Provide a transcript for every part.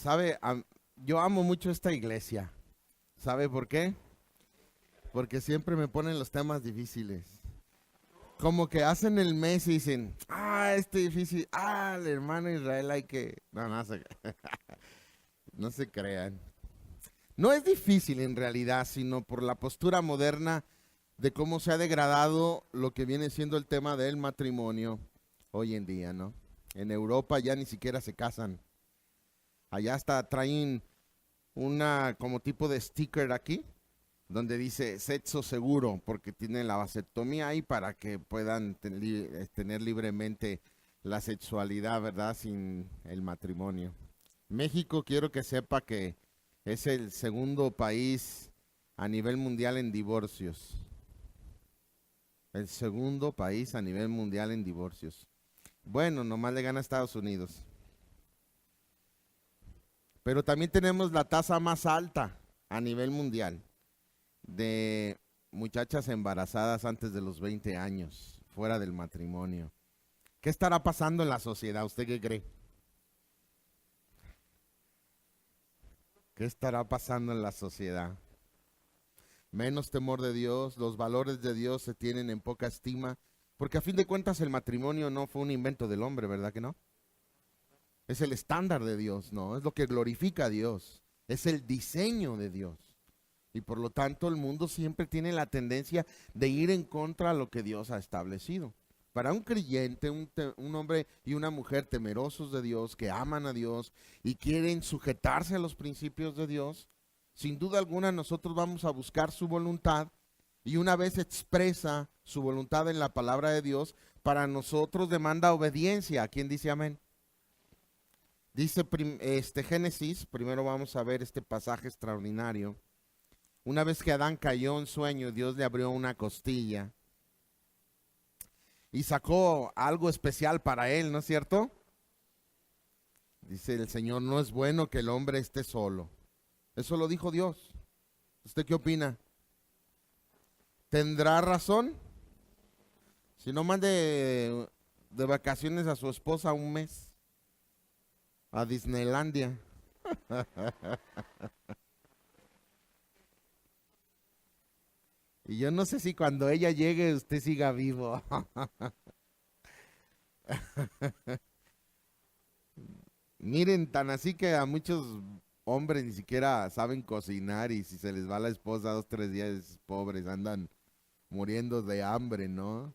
Sabe, yo amo mucho esta iglesia. ¿Sabe por qué? Porque siempre me ponen los temas difíciles. Como que hacen el mes y dicen, este difícil, el hermano Israel hay que... No, no se crean. No es difícil en realidad, sino por la postura moderna de cómo se ha degradado lo que viene siendo el tema del matrimonio hoy en día, ¿no? En Europa ya ni siquiera se casan. Allá hasta traen una como tipo de sticker aquí, donde dice sexo seguro, porque tienen la vasectomía ahí para que puedan tener libremente la sexualidad, ¿verdad? Sin el matrimonio. México, quiero que sepa que es el segundo país a nivel mundial en divorcios. El segundo país a nivel mundial en divorcios. Bueno, nomás le gana a Estados Unidos. Pero también tenemos la tasa más alta a nivel mundial de muchachas embarazadas antes de los 20 años, fuera del matrimonio. ¿Qué estará pasando en la sociedad? ¿Usted qué cree? ¿Qué estará pasando en la sociedad? Menos temor de Dios, los valores de Dios se tienen en poca estima, porque a fin de cuentas el matrimonio no fue un invento del hombre, ¿verdad que no? Es el estándar de Dios, ¿no? Es lo que glorifica a Dios, es el diseño de Dios. Y por lo tanto el mundo siempre tiene la tendencia de ir en contra de lo que Dios ha establecido. Para un creyente, un hombre y una mujer temerosos de Dios, que aman a Dios y quieren sujetarse a los principios de Dios, sin duda alguna nosotros vamos a buscar su voluntad, y una vez expresa su voluntad en la palabra de Dios, para nosotros demanda obediencia. ¿Quién dice amén? Dice Génesis, primero vamos a ver este pasaje extraordinario. Una vez que Adán cayó en sueño, Dios le abrió una costilla y sacó algo especial para él, ¿no es cierto? Dice el Señor, no es bueno que el hombre esté solo. Eso lo dijo Dios. ¿Usted qué opina? ¿Tendrá razón? Si no, mande de vacaciones a su esposa un mes a Disneylandia. Y yo no sé si cuando ella llegue usted siga vivo. Miren, tan así que a muchos hombres ni siquiera saben cocinar, y si se les va la esposa 2, 3 días, pobres, andan muriendo de hambre, ¿no?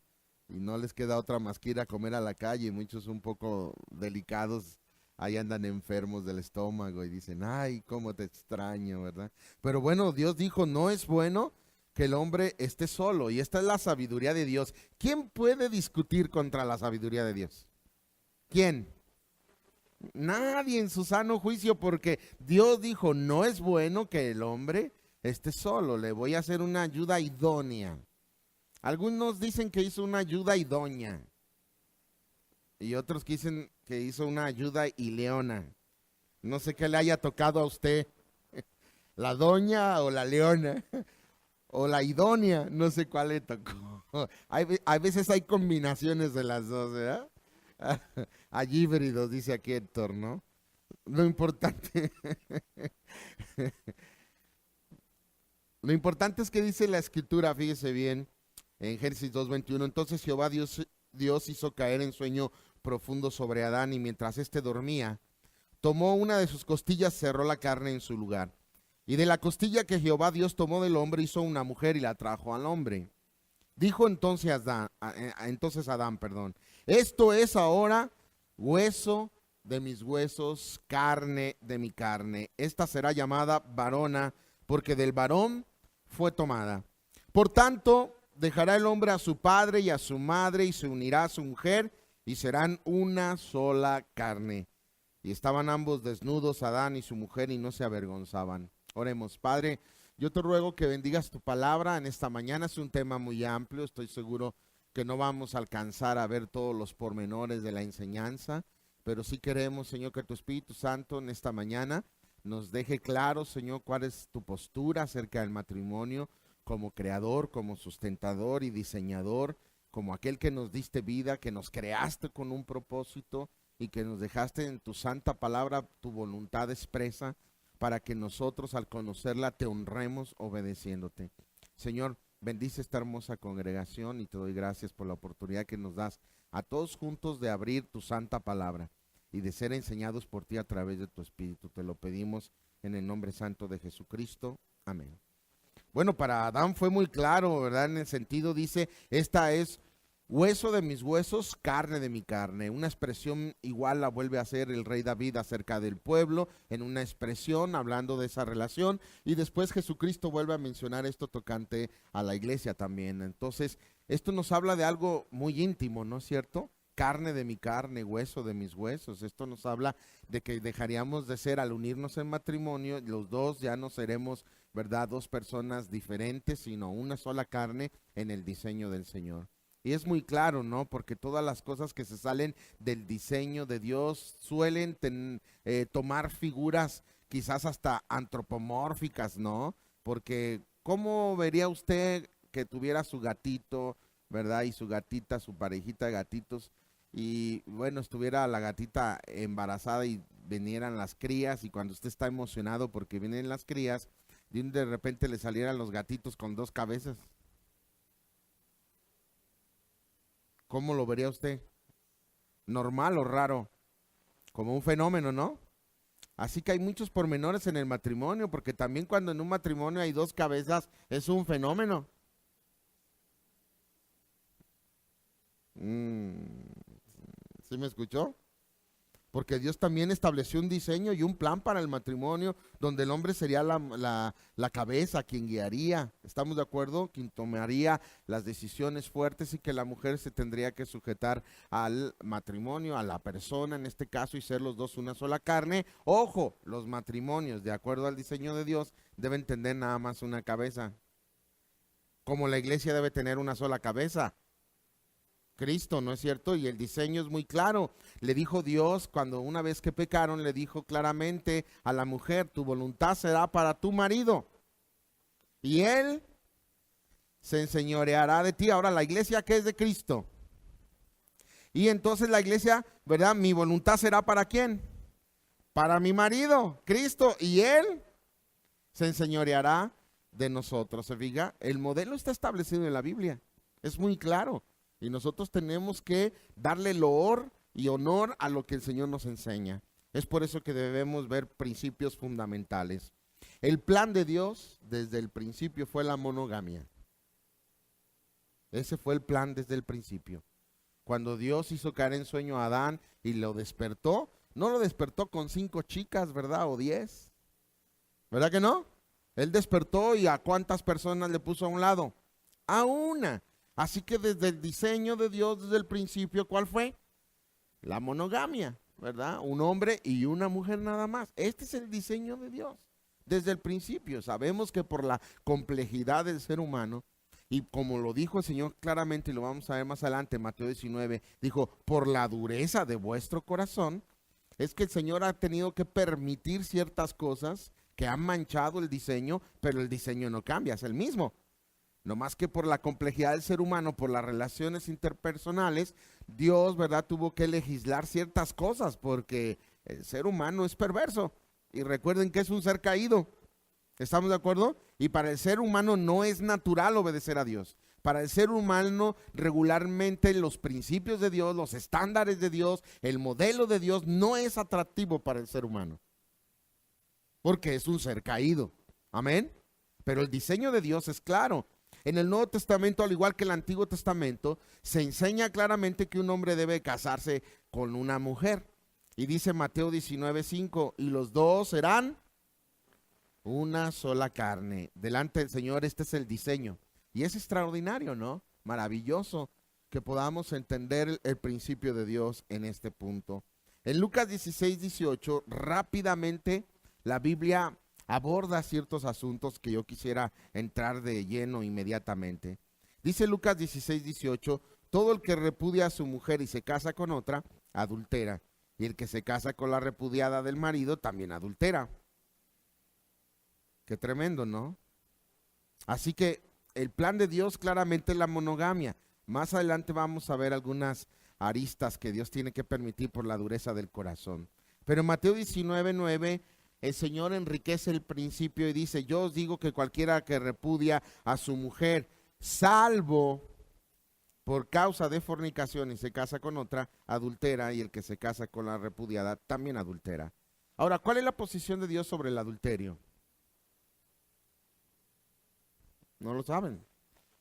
Y no les queda otra más que ir a comer a la calle. Muchos un poco delicados ahí andan enfermos del estómago y dicen, ay, cómo te extraño, ¿verdad? Pero bueno, Dios dijo, no es bueno que el hombre esté solo, y esta es la sabiduría de Dios. ¿Quién puede discutir contra la sabiduría de Dios? ¿Quién? Nadie en su sano juicio, porque Dios dijo, no es bueno que el hombre esté solo, le voy a hacer una ayuda idónea. Algunos dicen que hizo una ayuda idónea, y otros que dicen que hizo una ayuda ileona. No sé qué le haya tocado a usted, la doña o la leona, o la idónea, no sé cuál le tocó. A veces hay combinaciones de las dos, ¿verdad? Hay híbridos, dice aquí Héctor, ¿no? Lo importante, lo importante es que dice la escritura, fíjese bien, en Génesis 2:21, entonces Jehová Dios hizo caer en sueño profundo sobre Adán, y mientras éste dormía, tomó una de sus costillas, cerró la carne en su lugar. Y de la costilla que Jehová Dios tomó del hombre, hizo una mujer y la trajo al hombre. Dijo entonces Adán, esto es ahora hueso de mis huesos, carne de mi carne. Esta será llamada varona, porque del varón fue tomada. Por tanto, dejará el hombre a su padre y a su madre, y se unirá a su mujer, y serán una sola carne. Y estaban ambos desnudos, Adán y su mujer, y no se avergonzaban. Oremos. Padre, yo te ruego que bendigas tu palabra en esta mañana. Es un tema muy amplio, estoy seguro que no vamos a alcanzar a ver todos los pormenores de la enseñanza, pero sí queremos, Señor, que tu Espíritu Santo en esta mañana nos deje claro, Señor, cuál es tu postura acerca del matrimonio, como creador, como sustentador y diseñador, como aquel que nos diste vida, que nos creaste con un propósito, y que nos dejaste en tu santa palabra tu voluntad expresa para que nosotros al conocerla te honremos obedeciéndote. Señor, bendice esta hermosa congregación y te doy gracias por la oportunidad que nos das a todos juntos de abrir tu santa palabra y de ser enseñados por ti a través de tu Espíritu. Te lo pedimos en el nombre santo de Jesucristo. Amén. Bueno, para Adán fue muy claro, ¿verdad? En el sentido, dice, esta es hueso de mis huesos, carne de mi carne. Una expresión igual la vuelve a hacer el rey David acerca del pueblo, en una expresión hablando de esa relación. Y después Jesucristo vuelve a mencionar esto tocante a la iglesia también. Entonces, esto nos habla de algo muy íntimo, ¿no es cierto? Carne de mi carne, hueso de mis huesos. Esto nos habla de que dejaríamos de ser, al unirnos en matrimonio, los dos ya no seremos, ¿verdad?, dos personas diferentes, sino una sola carne en el diseño del Señor. Y es muy claro, ¿no? Porque todas las cosas que se salen del diseño de Dios suelen tomar figuras quizás hasta antropomórficas, ¿no? Porque ¿cómo vería usted que tuviera su gatito, ¿verdad? Y su gatita, su parejita de gatitos, y bueno, estuviera la gatita embarazada y vinieran las crías, y cuando usted está emocionado porque vienen las crías, de repente le salieran los gatitos con dos cabezas? ¿Cómo lo vería usted? ¿Normal o raro? Como un fenómeno, ¿no? Así que hay muchos pormenores en el matrimonio, porque también cuando en un matrimonio hay dos cabezas es un fenómeno. ¿Sí me escuchó? Porque Dios también estableció un diseño y un plan para el matrimonio, donde el hombre sería la cabeza, quien guiaría, ¿estamos de acuerdo? Quien tomaría las decisiones fuertes, y que la mujer se tendría que sujetar al matrimonio, a la persona en este caso, y ser los dos una sola carne. Ojo, los matrimonios, de acuerdo al diseño de Dios, deben tener nada más una cabeza, como la iglesia debe tener una sola cabeza, Cristo, ¿no es cierto? Y el diseño es muy claro. Le dijo Dios, cuando una vez que pecaron, le dijo claramente a la mujer: tu voluntad será para tu marido, y él se enseñoreará de ti. Ahora, la iglesia, ¿qué es de Cristo? Y entonces la iglesia, ¿verdad? Mi voluntad será ¿para quién? Para mi marido, Cristo, y él se enseñoreará de nosotros. Se fija, el modelo está establecido en la Biblia, es muy claro. Y nosotros tenemos que darle loor y honor a lo que el Señor nos enseña. Es por eso que debemos ver principios fundamentales. El plan de Dios desde el principio fue la monogamia. Ese fue el plan desde el principio. Cuando Dios hizo caer en sueño a Adán y lo despertó, no lo despertó con 5 chicas, ¿verdad? O 10. ¿Verdad que no? Él despertó, y ¿a cuántas personas le puso a un lado? A una. Así que desde el diseño de Dios, desde el principio, ¿cuál fue? La monogamia, ¿verdad? Un hombre y una mujer nada más. Este es el diseño de Dios. Desde el principio sabemos que por la complejidad del ser humano, y como lo dijo el Señor claramente, y lo vamos a ver más adelante, Mateo 19, dijo, por la dureza de vuestro corazón, es que el Señor ha tenido que permitir ciertas cosas que han manchado el diseño, pero el diseño no cambia, es el mismo. No más que por la complejidad del ser humano, por las relaciones interpersonales, Dios, ¿verdad?, tuvo que legislar ciertas cosas, porque el ser humano es perverso. Y recuerden que es un ser caído. ¿Estamos de acuerdo? Y para el ser humano no es natural obedecer a Dios. Para el ser humano, regularmente los principios de Dios, los estándares de Dios, el modelo de Dios no es atractivo para el ser humano, porque es un ser caído. Amén. Pero el diseño de Dios es claro. En el Nuevo Testamento, al igual que el Antiguo Testamento, se enseña claramente que un hombre debe casarse con una mujer. Y dice Mateo 19:5, y los dos serán una sola carne. Delante del Señor, este es el diseño. Y es extraordinario, ¿no? Maravilloso que podamos entender el principio de Dios en este punto. En Lucas 16:18, rápidamente la Biblia aborda ciertos asuntos que yo quisiera entrar de lleno inmediatamente. Dice Lucas 16:18, todo el que repudia a su mujer y se casa con otra, adultera, y el que se casa con la repudiada del marido también adultera. Qué tremendo, ¿no? Así que el plan de Dios claramente es la monogamia. Más adelante vamos a ver algunas aristas que Dios tiene que permitir por la dureza del corazón. Pero en Mateo 19:9, el Señor enriquece el principio y dice: yo os digo que cualquiera que repudia a su mujer, salvo por causa de fornicación y se casa con otra, adultera, y el que se casa con la repudiada también adultera. Ahora, ¿cuál es la posición de Dios sobre el adulterio? No lo saben.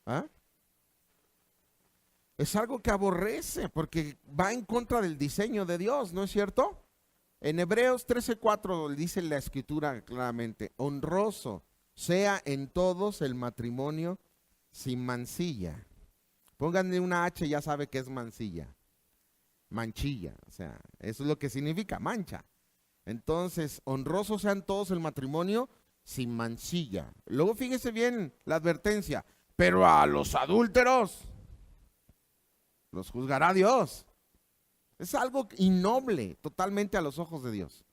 ¿Ah? Es algo que aborrece porque va en contra del diseño de Dios, ¿no es cierto? En Hebreos 13:4 dice la escritura claramente: honroso sea en todos el matrimonio sin mancilla. Pónganle una H, ya sabe que es mancilla. Manchilla, o sea, eso es lo que significa, mancha. Entonces, honroso sean todos el matrimonio sin mancilla. Luego fíjese bien la advertencia: pero a los adúlteros los juzgará Dios. Es algo innoble totalmente a los ojos de Dios.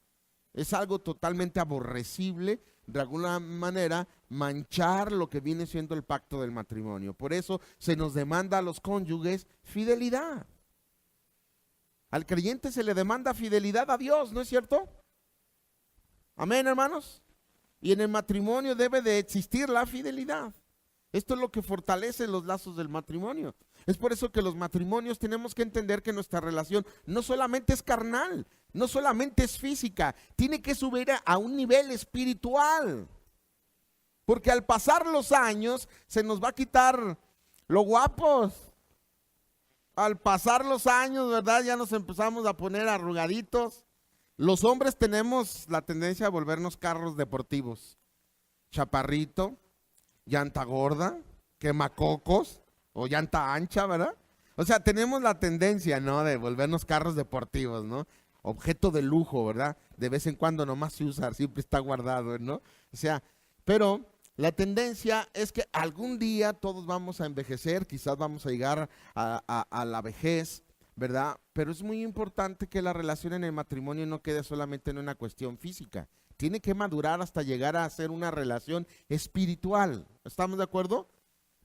Es algo totalmente aborrecible, de alguna manera, manchar lo que viene siendo el pacto del matrimonio. Por eso se nos demanda a los cónyuges fidelidad. Al creyente se le demanda fidelidad a Dios, ¿no es cierto? Amén, hermanos. Y en el matrimonio debe de existir la fidelidad. Esto es lo que fortalece los lazos del matrimonio. Es por eso que los matrimonios tenemos que entender que nuestra relación no solamente es carnal, no solamente es física, tiene que subir a un nivel espiritual. Porque al pasar los años se nos va a quitar lo guapos. Al pasar los años, ¿verdad? Ya nos empezamos a poner arrugaditos. Los hombres tenemos la tendencia a volvernos carros deportivos. Chaparrito, llanta gorda, quemacocos o llanta ancha, ¿verdad? O sea, tenemos la tendencia, ¿no? De volvernos carros deportivos, ¿no? Objeto de lujo, ¿verdad? De vez en cuando nomás se usa, siempre está guardado, ¿no? O sea, pero la tendencia es que algún día todos vamos a envejecer, quizás vamos a llegar a la vejez, ¿verdad? Pero es muy importante que la relación en el matrimonio no quede solamente en una cuestión física. Tiene que madurar hasta llegar a ser una relación espiritual. ¿Estamos de acuerdo?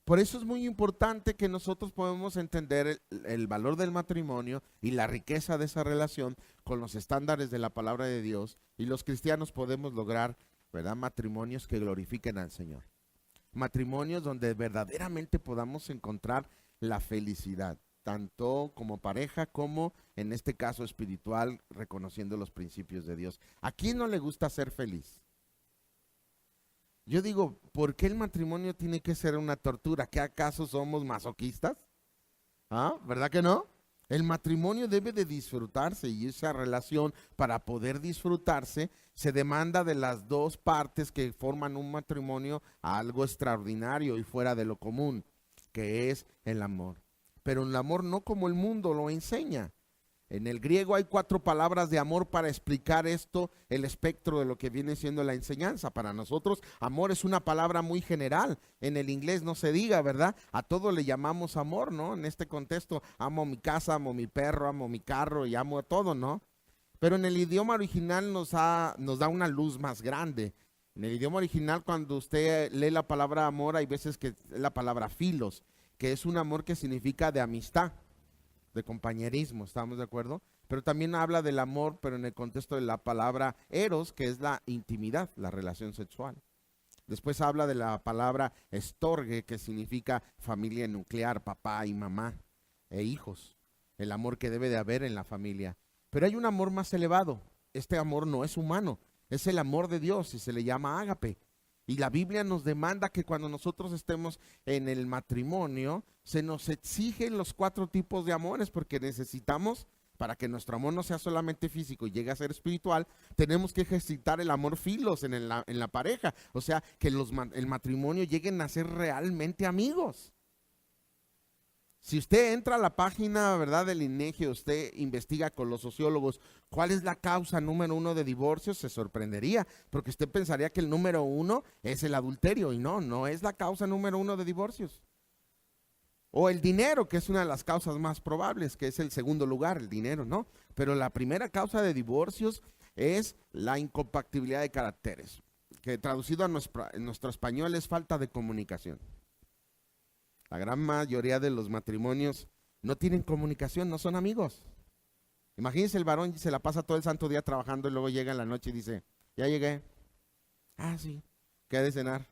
Por eso es muy importante que nosotros podamos entender el valor del matrimonio y la riqueza de esa relación con los estándares de la palabra de Dios, y los cristianos podemos lograr, ¿verdad?, matrimonios que glorifiquen al Señor. Matrimonios donde verdaderamente podamos encontrar la felicidad, tanto como pareja como en este caso espiritual, reconociendo los principios de Dios. ¿A quién no le gusta ser feliz? Yo digo, ¿por qué el matrimonio tiene que ser una tortura? ¿Qué acaso somos masoquistas? ¿Ah? ¿Verdad que no? El matrimonio debe de disfrutarse, y esa relación, para poder disfrutarse, se demanda de las dos partes que forman un matrimonio a algo extraordinario y fuera de lo común, que es el amor. Pero el amor no como el mundo lo enseña. En el griego hay 4 palabras de amor para explicar esto, el espectro de lo que viene siendo la enseñanza. Para nosotros, amor es una palabra muy general. En el inglés no se diga, ¿verdad? A todo le llamamos amor, ¿no? En este contexto, amo mi casa, amo mi perro, amo mi carro y amo a todo, ¿no? Pero en el idioma original nos da una luz más grande. En el idioma original, cuando usted lee la palabra amor, hay veces que es la palabra filos, que es un amor que significa de amistad, de compañerismo, ¿estamos de acuerdo? Pero también habla del amor, pero en el contexto de la palabra eros, que es la intimidad, la relación sexual. Después habla de la palabra estorge, que significa familia nuclear, papá y mamá e hijos, el amor que debe de haber en la familia. Pero hay un amor más elevado. Este amor no es humano, es el amor de Dios y se le llama ágape. Y la Biblia nos demanda que cuando nosotros estemos en el matrimonio, se nos exigen los 4 tipos de amores, porque necesitamos, para que nuestro amor no sea solamente físico y llegue a ser espiritual, tenemos que ejercitar el amor filos en la pareja. O sea, que el matrimonio lleguen a ser realmente amigos. Si usted entra a la página, ¿verdad?, del INEGI, usted investiga con los sociólogos cuál es la causa número 1 de divorcios, se sorprendería, porque usted pensaría que el número 1 es el adulterio, y no es la causa número 1 de divorcios. O el dinero, que es una de las causas más probables, que es el segundo lugar, el dinero, ¿no? Pero la primera causa de divorcios es la incompatibilidad de caracteres, que traducido a nuestro español es falta de comunicación. La gran mayoría de los matrimonios no tienen comunicación, no son amigos. Imagínense el varón se la pasa todo el santo día trabajando y luego llega en la noche y dice, ya llegué. Ah, sí. ¿Qué hay de cenar?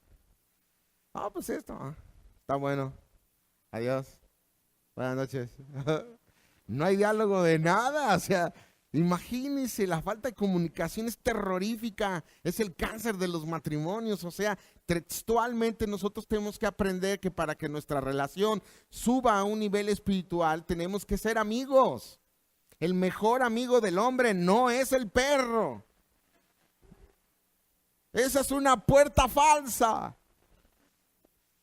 Ah, pues esto. Está bueno. Adiós. Buenas noches. No hay diálogo de nada. O sea, imagínense, la falta de comunicación es terrorífica. Es el cáncer de los matrimonios. O sea, textualmente nosotros tenemos que aprender que para que nuestra relación suba a un nivel espiritual, tenemos que ser amigos. El mejor amigo del hombre no es el perro. Esa es una puerta falsa.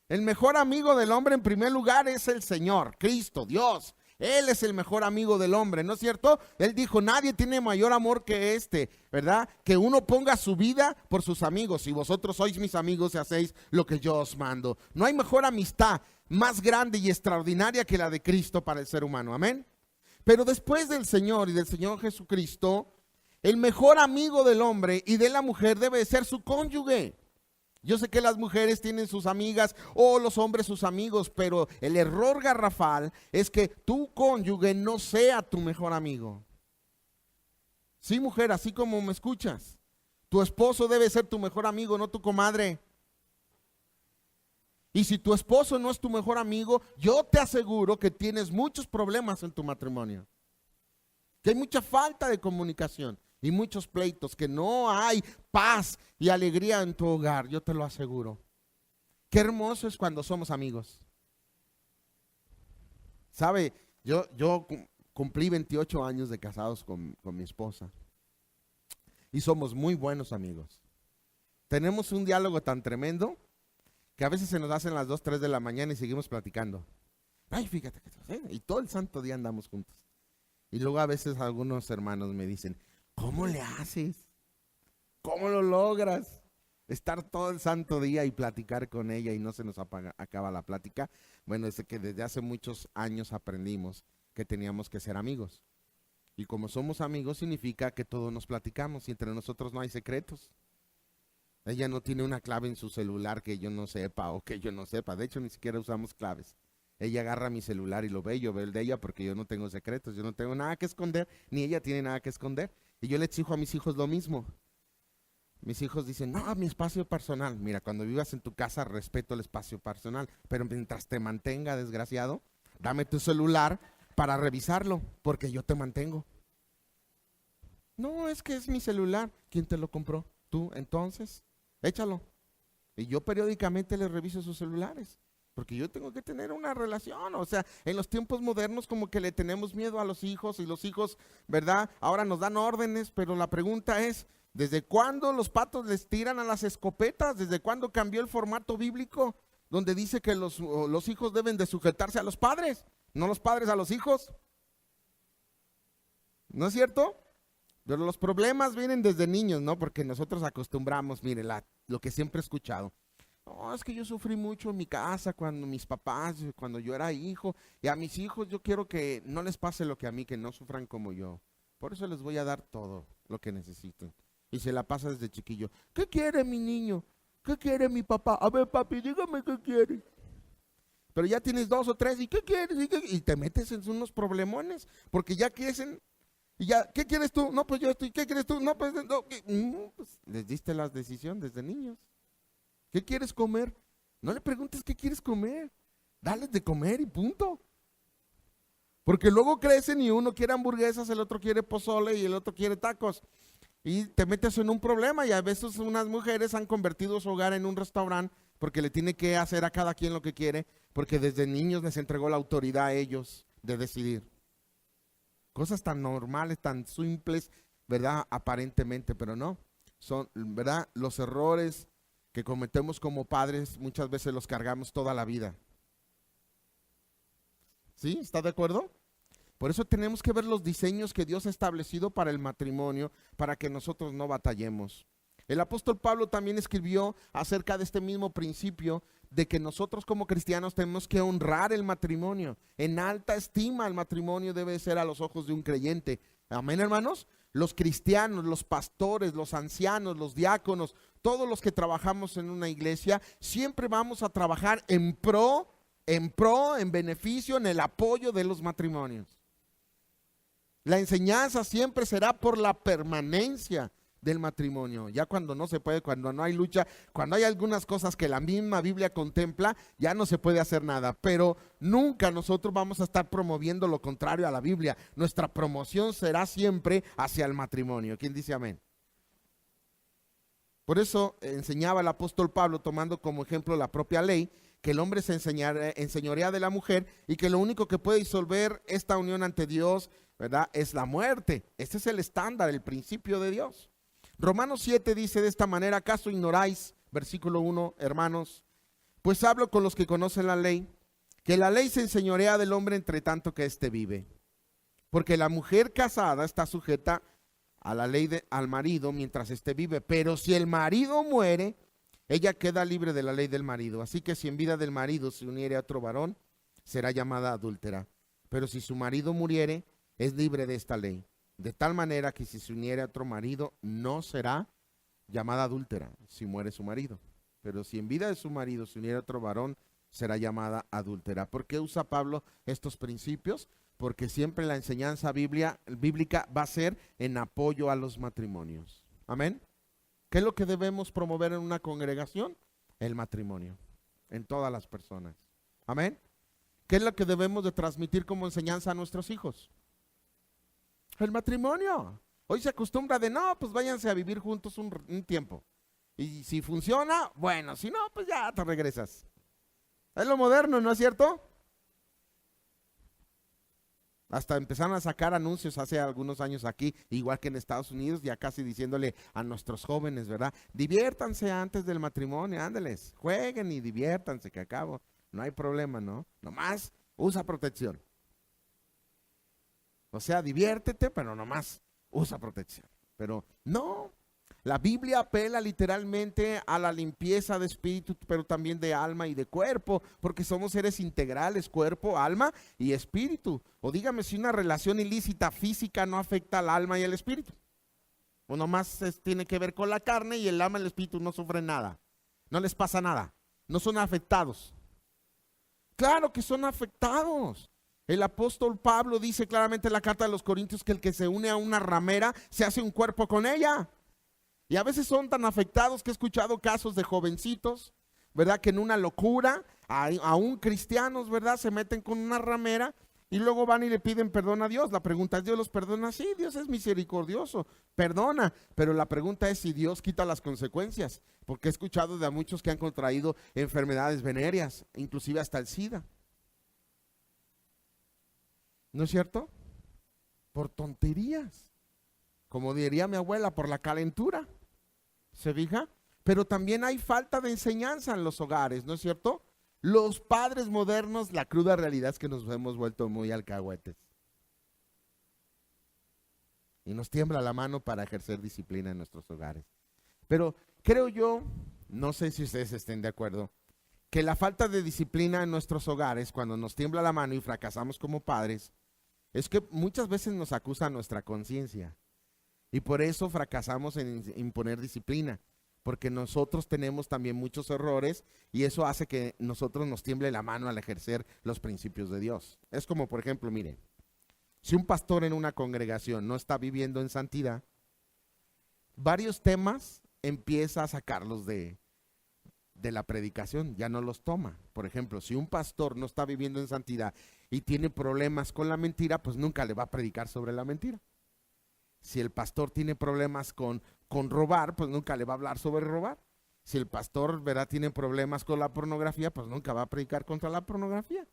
El mejor amigo del hombre en primer lugar es el Señor, Cristo, Dios. Él es el mejor amigo del hombre, ¿no es cierto? Él dijo, nadie tiene mayor amor que este, ¿verdad? Que uno ponga su vida por sus amigos. Y vosotros sois mis amigos y hacéis lo que yo os mando. No hay mejor amistad más grande y extraordinaria que la de Cristo para el ser humano, amén. Pero después del Señor y del Señor Jesucristo, el mejor amigo del hombre y de la mujer debe ser su cónyuge. Yo sé que las mujeres tienen sus amigas o los hombres sus amigos, pero el error garrafal es que tu cónyuge no sea tu mejor amigo. Sí, mujer, así como me escuchas, tu esposo debe ser tu mejor amigo, no tu comadre. Y si tu esposo no es tu mejor amigo, yo te aseguro que tienes muchos problemas en tu matrimonio. Que hay mucha falta de comunicación y muchos pleitos, que no hay paz y alegría en tu hogar, yo te lo aseguro. Qué hermoso es cuando somos amigos. ¿Sabe? Yo cumplí 28 años de casados con mi esposa y somos muy buenos amigos. Tenemos un diálogo tan tremendo que a veces se nos hacen las 2, 3 de la mañana y seguimos platicando. Ay, fíjate que y todo el santo día andamos juntos. Y luego a veces algunos hermanos me dicen, ¿cómo le haces? ¿Cómo lo logras? Estar todo el santo día y platicar con ella y no se nos acaba la plática. Bueno, es que desde hace muchos años aprendimos que teníamos que ser amigos. Y como somos amigos significa que todos nos platicamos y entre nosotros no hay secretos. Ella no tiene una clave en su celular que yo no sepa o que yo no sepa. De hecho, ni siquiera usamos claves. Ella agarra mi celular y lo ve, yo veo el de ella porque yo no tengo secretos, yo no tengo nada que esconder, ni ella tiene nada que esconder. Y yo le exijo a mis hijos lo mismo. Mis hijos dicen, no, mi espacio personal. Mira, cuando vivas en tu casa, respeto el espacio personal, pero mientras te mantenga, desgraciado, dame tu celular para revisarlo, porque yo te mantengo. No, es que es mi celular. ¿Quién te lo compró? Tú, entonces, échalo. Y yo periódicamente le reviso sus celulares, porque yo tengo que tener una relación. O sea, en los tiempos modernos como que le tenemos miedo a los hijos y los hijos, ¿verdad? Ahora nos dan órdenes, pero la pregunta es, ¿desde cuándo los patos les tiran a las escopetas? ¿Desde cuándo cambió el formato bíblico donde dice que los hijos deben de sujetarse a los padres, no los padres a los hijos? ¿No es cierto? Pero los problemas vienen desde niños, ¿no? Porque nosotros acostumbramos, mire, lo que siempre he escuchado. No, es que yo sufrí mucho en mi casa cuando mis papás, cuando yo era hijo, y a mis hijos yo quiero que no les pase lo que a mí, que no sufran como yo. Por eso les voy a dar todo lo que necesiten. Y se la pasa desde chiquillo. ¿Qué quiere mi niño? ¿Qué quiere mi papá? A ver, papi, dígame qué quiere. Pero ya tienes 2 o 3, ¿y qué quieres? Y te metes en unos problemones, porque ya quieren. Y ya, ¿qué quieres tú? No, pues yo estoy, ¿qué quieres tú? No, pues, no, pues les diste la decisión desde niños. ¿Qué quieres comer? No le preguntes qué quieres comer. Dales de comer y punto. Porque luego crecen y uno quiere hamburguesas, el otro quiere pozole y el otro quiere tacos. Y te metes en un problema y a veces unas mujeres han convertido su hogar en un restaurante porque le tiene que hacer a cada quien lo que quiere, porque desde niños les entregó la autoridad a ellos de decidir. Cosas tan normales, tan simples, ¿verdad? Aparentemente, pero no. Son, ¿verdad? Los errores que cometemos como padres muchas veces los cargamos toda la vida. ¿Sí? ¿Está de acuerdo? Por eso tenemos que ver los diseños que Dios ha establecido para el matrimonio, para que nosotros no batallemos. El apóstol Pablo también escribió acerca de este mismo principio, de que nosotros como cristianos tenemos que honrar el matrimonio. En alta estima el matrimonio debe ser a los ojos de un creyente. Amén, hermanos. Los cristianos, los pastores, los ancianos, los diáconos, todos los que trabajamos en una iglesia, siempre vamos a trabajar en pro en pro, en beneficio, en el apoyo de los matrimonios. La enseñanza siempre será por la permanencia del matrimonio. Ya cuando no se puede, cuando no hay lucha, cuando hay algunas cosas que la misma Biblia contempla, ya no se puede hacer nada. Pero nunca nosotros vamos a estar promoviendo lo contrario a la Biblia. Nuestra promoción será siempre hacia el matrimonio. ¿Quién dice amén? Por eso enseñaba el apóstol Pablo, tomando como ejemplo la propia ley, que el hombre se enseñorea de la mujer y que lo único que puede disolver esta unión ante Dios, ¿verdad?, es la muerte. Este es el estándar, el principio de Dios. Romanos 7 dice de esta manera: ¿acaso ignoráis, versículo 1, hermanos? Pues hablo con los que conocen la ley, que la ley se enseñorea del hombre entre tanto que éste vive. Porque la mujer casada está sujeta a la ley al marido mientras éste vive, pero si el marido muere, ella queda libre de la ley del marido. Así que si en vida del marido se uniere a otro varón, será llamada adúltera. Pero si su marido muriere, es libre de esta ley. De tal manera que si se uniere a otro marido, no será llamada adúltera si muere su marido. Pero si en vida de su marido se uniere a otro varón, será llamada adúltera. ¿Por qué usa Pablo estos principios? Porque siempre la enseñanza bíblica va a ser en apoyo a los matrimonios. Amén. ¿Qué es lo que debemos promover en una congregación? El matrimonio, en todas las personas. Amén. ¿Qué es lo que debemos de transmitir como enseñanza a nuestros hijos? El matrimonio. Hoy se acostumbra de no, pues váyanse a vivir juntos un tiempo. Y si funciona, bueno, si no, pues ya te regresas. Es lo moderno, ¿no es cierto? Hasta empezaron a sacar anuncios hace algunos años aquí, igual que en Estados Unidos, ya casi diciéndole a nuestros jóvenes, ¿verdad? Diviértanse antes del matrimonio, ándeles, jueguen y diviértanse, que acabo, no hay problema, ¿no? Nomás usa protección. O sea, diviértete, pero nomás usa protección. Pero no, la Biblia apela literalmente a la limpieza de espíritu, pero también de alma y de cuerpo, porque somos seres integrales, cuerpo, alma y espíritu. O dígame si una relación ilícita física no afecta al alma y al espíritu. O nomás tiene que ver con la carne y el alma y el espíritu no sufren nada. No les pasa nada. No son afectados. Claro que son afectados. El apóstol Pablo dice claramente en la carta de los Corintios que el que se une a una ramera se hace un cuerpo con ella. Y a veces son tan afectados que he escuchado casos de jovencitos, ¿verdad?, que en una locura, aún cristianos, ¿verdad?, se meten con una ramera y luego van y le piden perdón a Dios. La pregunta es, ¿Dios los perdona? Sí, Dios es misericordioso, perdona, pero la pregunta es si Dios quita las consecuencias, porque he escuchado de a muchos que han contraído enfermedades venéreas, inclusive hasta el SIDA. ¿No es cierto? Por tonterías. Como diría mi abuela, por la calentura. ¿Se fija? Pero también hay falta de enseñanza en los hogares, ¿no es cierto? Los padres modernos, la cruda realidad es que nos hemos vuelto muy alcahuetes. Y nos tiembla la mano para ejercer disciplina en nuestros hogares. Pero creo yo, no sé si ustedes estén de acuerdo, que la falta de disciplina en nuestros hogares, cuando nos tiembla la mano y fracasamos como padres, es que muchas veces nos acusa nuestra conciencia. Y por eso fracasamos en imponer disciplina, porque nosotros tenemos también muchos errores y eso hace que nosotros nos tiemble la mano al ejercer los principios de Dios. Es como, por ejemplo, miren, si un pastor en una congregación no está viviendo en santidad, varios temas empieza a sacarlos de la predicación, ya no los toma. Por ejemplo, si un pastor no está viviendo en santidad y tiene problemas con la mentira, pues nunca le va a predicar sobre la mentira. Si el pastor tiene problemas con robar, pues nunca le va a hablar sobre robar. Si el pastor, ¿verdad?, tiene problemas con la pornografía, pues nunca va a predicar contra la pornografía.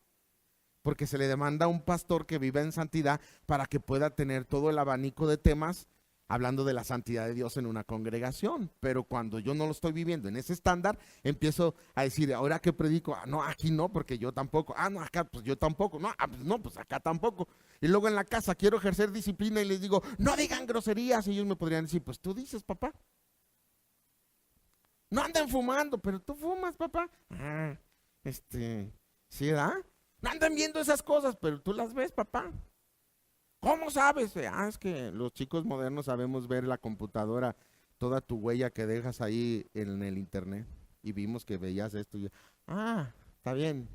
Porque se le demanda a un pastor que viva en santidad para que pueda tener todo el abanico de temas hablando de la santidad de Dios en una congregación. Pero cuando yo no lo estoy viviendo en ese estándar, empiezo a decir, ¿ahora qué predico? Ah, no, aquí no, porque yo tampoco. Ah, no, acá, pues yo tampoco. No, pues acá tampoco. Y luego en la casa quiero ejercer disciplina y les digo, no digan groserías. Y ellos me podrían decir, pues tú dices, papá. No anden fumando, pero tú fumas, papá. Ah, ¿sí, da? No anden viendo esas cosas, pero tú las ves, papá. ¿Cómo sabes? Es que los chicos modernos sabemos ver la computadora, toda tu huella que dejas ahí en el internet. Y vimos que veías esto. Está bien.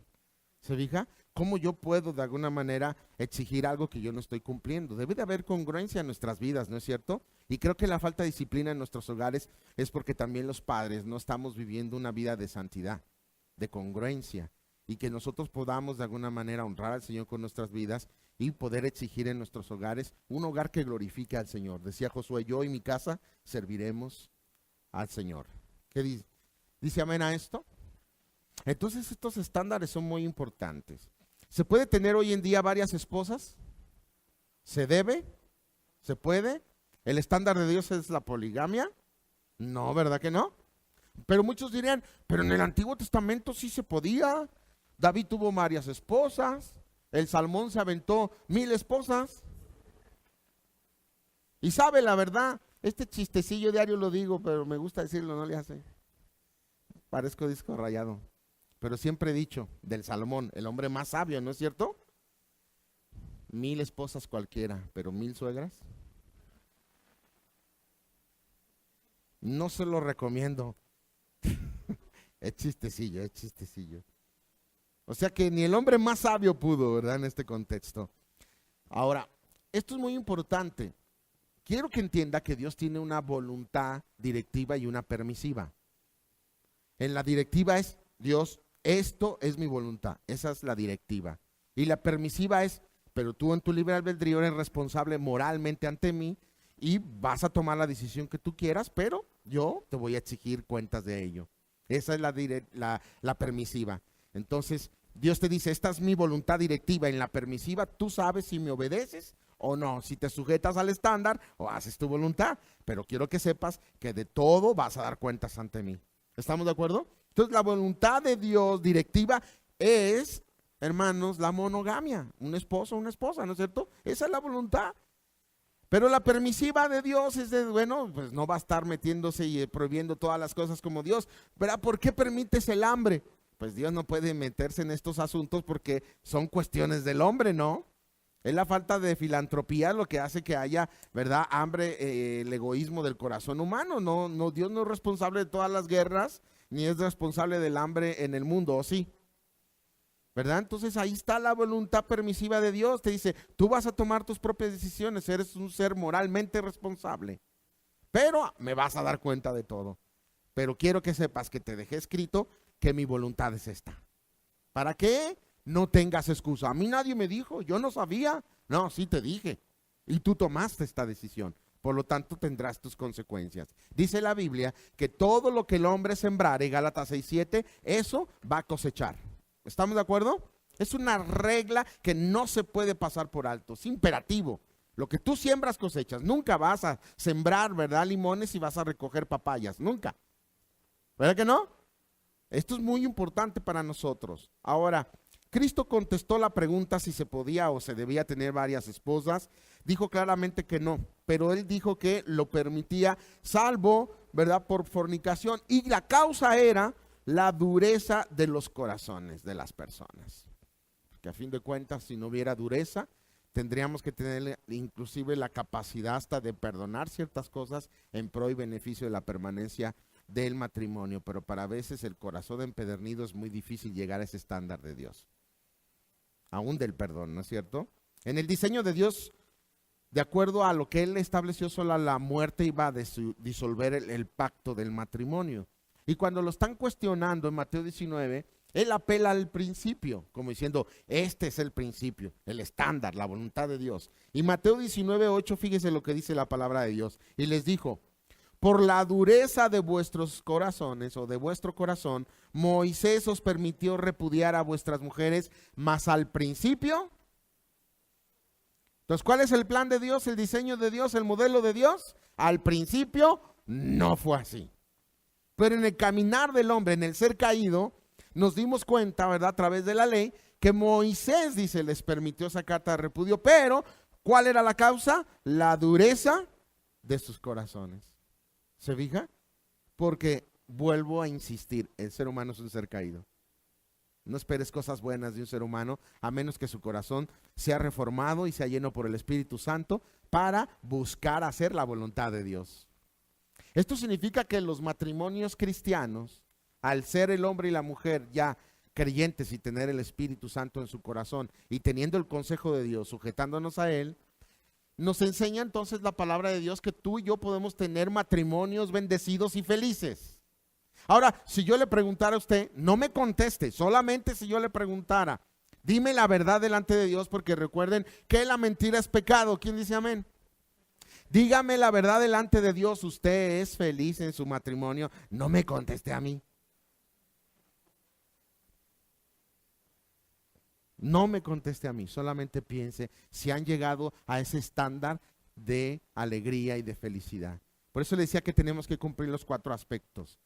¿Se fija? ¿Cómo yo puedo de alguna manera exigir algo que yo no estoy cumpliendo? Debe de haber congruencia en nuestras vidas, ¿no es cierto? Y creo que la falta de disciplina en nuestros hogares es porque también los padres no estamos viviendo una vida de santidad, de congruencia, y que nosotros podamos de alguna manera honrar al Señor con nuestras vidas y poder exigir en nuestros hogares un hogar que glorifique al Señor. Decía Josué, yo y mi casa serviremos al Señor. ¿Qué dice? ¿Dice amén a esto? Entonces estos estándares son muy importantes. ¿Se puede tener hoy en día varias esposas? ¿Se debe? ¿Se puede? ¿El estándar de Dios es la poligamia? No, ¿verdad que no? Pero muchos dirían, pero en el Antiguo Testamento sí se podía. David tuvo varias esposas, el Salmón se aventó 1000 esposas. Y sabe la verdad, este chistecillo diario lo digo, pero me gusta decirlo, no le hace. Parezco disco rayado. Pero siempre he dicho del Salomón, el hombre más sabio, ¿no es cierto? 1000 esposas cualquiera, pero 1000 suegras. No se lo recomiendo. Es chistecillo, es chistecillo. O sea que ni el hombre más sabio pudo, ¿verdad? En este contexto. Ahora, esto es muy importante. Quiero que entienda que Dios tiene una voluntad directiva y una permisiva. En la directiva es, Dios, esto es mi voluntad. Esa es la directiva. Y la permisiva es, pero tú en tu libre albedrío eres responsable moralmente ante mí y vas a tomar la decisión que tú quieras, pero yo te voy a exigir cuentas de ello. Esa es la permisiva. Entonces, Dios te dice, esta es mi voluntad directiva. En la permisiva, tú sabes si me obedeces o no, si te sujetas al estándar o haces tu voluntad. Pero quiero que sepas que de todo vas a dar cuentas ante mí. ¿Estamos de acuerdo? Entonces, la voluntad de Dios directiva es, hermanos, la monogamia. Un esposo, una esposa, ¿no es cierto? Esa es la voluntad. Pero la permisiva de Dios es de, bueno, pues no va a estar metiéndose y prohibiendo todas las cosas como Dios. ¿Verdad? ¿Por qué permites el hambre? Pues Dios no puede meterse en estos asuntos porque son cuestiones del hombre, ¿no? Es la falta de filantropía lo que hace que haya, ¿verdad? Hambre, el egoísmo del corazón humano. No, Dios no es responsable de todas las guerras, ni es responsable del hambre en el mundo, ¿o sí? ¿Verdad? Entonces ahí está la voluntad permisiva de Dios. Te dice, tú vas a tomar tus propias decisiones, eres un ser moralmente responsable, pero me vas a dar cuenta de todo. Pero quiero que sepas que te dejé escrito que mi voluntad es esta. ¿Para qué? No tengas excusa. A mí nadie me dijo, yo no sabía. No, sí te dije. Y tú tomaste esta decisión. Por lo tanto, tendrás tus consecuencias. Dice la Biblia que todo lo que el hombre sembrare, Gálatas 6:7, eso va a cosechar. ¿Estamos de acuerdo? Es una regla que no se puede pasar por alto. Es imperativo. Lo que tú siembras cosechas. Nunca vas a sembrar, ¿verdad?, limones y vas a recoger papayas. Nunca. ¿Verdad que no? Esto es muy importante para nosotros. Ahora, Cristo contestó la pregunta si se podía o se debía tener varias esposas. Dijo claramente que no, pero él dijo que lo permitía, salvo, ¿verdad?, por fornicación. Y la causa era la dureza de los corazones de las personas. Que a fin de cuentas, si no hubiera dureza, tendríamos que tener inclusive la capacidad hasta de perdonar ciertas cosas en pro y beneficio de la permanencia del matrimonio, pero para veces el corazón empedernido es muy difícil llegar a ese estándar de Dios, aún del perdón, ¿no es cierto? En el diseño de Dios, de acuerdo a lo que Él estableció, solo la muerte iba a disolver el pacto del matrimonio. Y cuando lo están cuestionando en Mateo 19, Él apela al principio, como diciendo, este es el principio, el estándar, la voluntad de Dios. Y Mateo 19:8, fíjese lo que dice la palabra de Dios. Y les dijo, por la dureza de vuestros corazones o de vuestro corazón, Moisés os permitió repudiar a vuestras mujeres, mas al principio. Entonces, ¿cuál es el plan de Dios, el diseño de Dios, el modelo de Dios? Al principio no fue así. Pero en el caminar del hombre, en el ser caído, nos dimos cuenta, ¿verdad?, a través de la ley, que Moisés, dice, les permitió esa carta de repudio, pero ¿cuál era la causa? La dureza de sus corazones. ¿Se fija? Porque, vuelvo a insistir, el ser humano es un ser caído. No esperes cosas buenas de un ser humano, a menos que su corazón sea reformado y sea lleno por el Espíritu Santo para buscar hacer la voluntad de Dios. Esto significa que los matrimonios cristianos, al ser el hombre y la mujer ya creyentes y tener el Espíritu Santo en su corazón y teniendo el consejo de Dios, sujetándonos a Él, nos enseña entonces la palabra de Dios que tú y yo podemos tener matrimonios bendecidos y felices. Ahora, si yo le preguntara a usted, no me conteste, solamente si yo le preguntara, dime la verdad delante de Dios, porque recuerden que la mentira es pecado. ¿Quién dice amén? Dígame la verdad delante de Dios, ¿usted es feliz en su matrimonio? No me conteste a mí. No me conteste a mí, solamente piense si han llegado a ese estándar de alegría y de felicidad. Por eso le decía que tenemos que cumplir los 4 aspectos.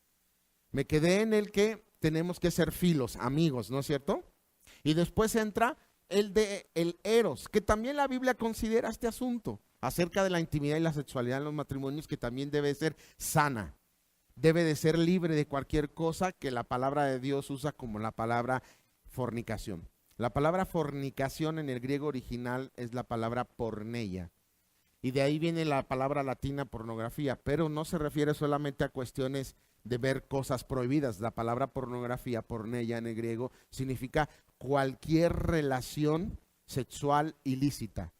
Me quedé en el que tenemos que ser filos, amigos, ¿no es cierto? Y después entra el de el eros, que también la Biblia considera este asunto acerca de la intimidad y la sexualidad en los matrimonios, que también debe ser sana, debe de ser libre de cualquier cosa que la palabra de Dios usa como la palabra fornicación. La palabra fornicación en el griego original es la palabra porneia, y de ahí viene la palabra latina pornografía, pero no se refiere solamente a cuestiones de ver cosas prohibidas. La palabra pornografía, porneia en el griego, significa cualquier relación sexual ilícita,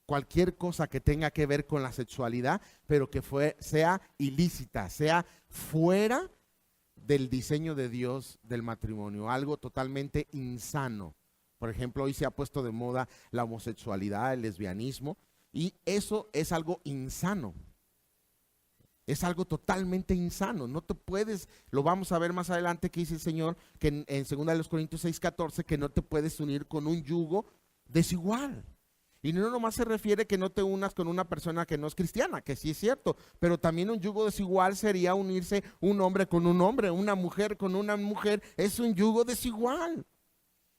cualquier cosa que tenga que ver con la sexualidad, pero que sea ilícita, sea fuera del diseño de Dios del matrimonio, algo totalmente insano. Por ejemplo, hoy se ha puesto de moda la homosexualidad, el lesbianismo, y eso es algo insano. Es algo totalmente insano. No te puedes, lo vamos a ver más adelante que dice el Señor, que en 2 Corintios 6:14, que no te puedes unir con un yugo desigual. Y no nomás se refiere que no te unas con una persona que no es cristiana, que sí es cierto, pero también un yugo desigual sería unirse un hombre con un hombre, una mujer con una mujer, es un yugo desigual.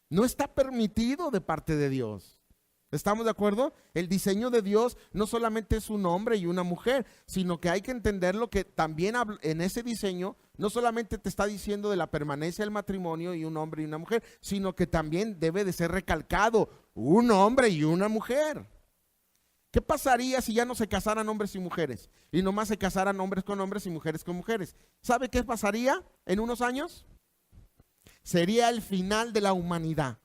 No está permitido de parte de Dios. ¿Estamos de acuerdo? El diseño de Dios no solamente es un hombre y una mujer, sino que hay que entenderlo que también en ese diseño no solamente te está diciendo de la permanencia del matrimonio y un hombre y una mujer, sino que también debe de ser recalcado un hombre y una mujer. ¿Qué pasaría si ya no se casaran hombres y mujeres y nomás se casaran hombres con hombres y mujeres con mujeres? ¿Sabe qué pasaría en unos años? Sería el final de la humanidad.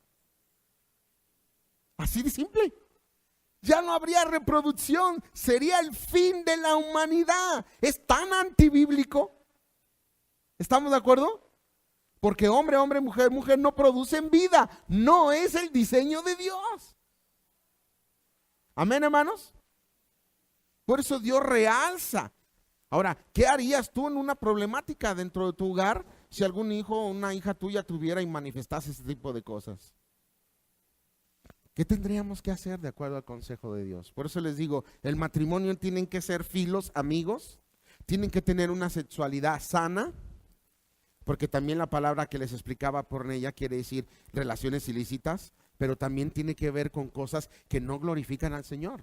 Así de simple. Ya no habría reproducción, sería el fin de la humanidad. Es tan antibíblico. ¿Estamos de acuerdo? Porque hombre, hombre, mujer, mujer no producen vida. No es el diseño de Dios. Amén, hermanos. Por eso Dios realza. Ahora, ¿qué harías tú en una problemática dentro de tu hogar si algún hijo o una hija tuya tuviera y manifestase ese tipo de cosas? ¿Qué tendríamos que hacer de acuerdo al consejo de Dios? Por eso les digo, el matrimonio tienen que ser filos, amigos, tienen que tener una sexualidad sana, porque también la palabra que les explicaba porneia quiere decir relaciones ilícitas, pero también tiene que ver con cosas que no glorifican al Señor.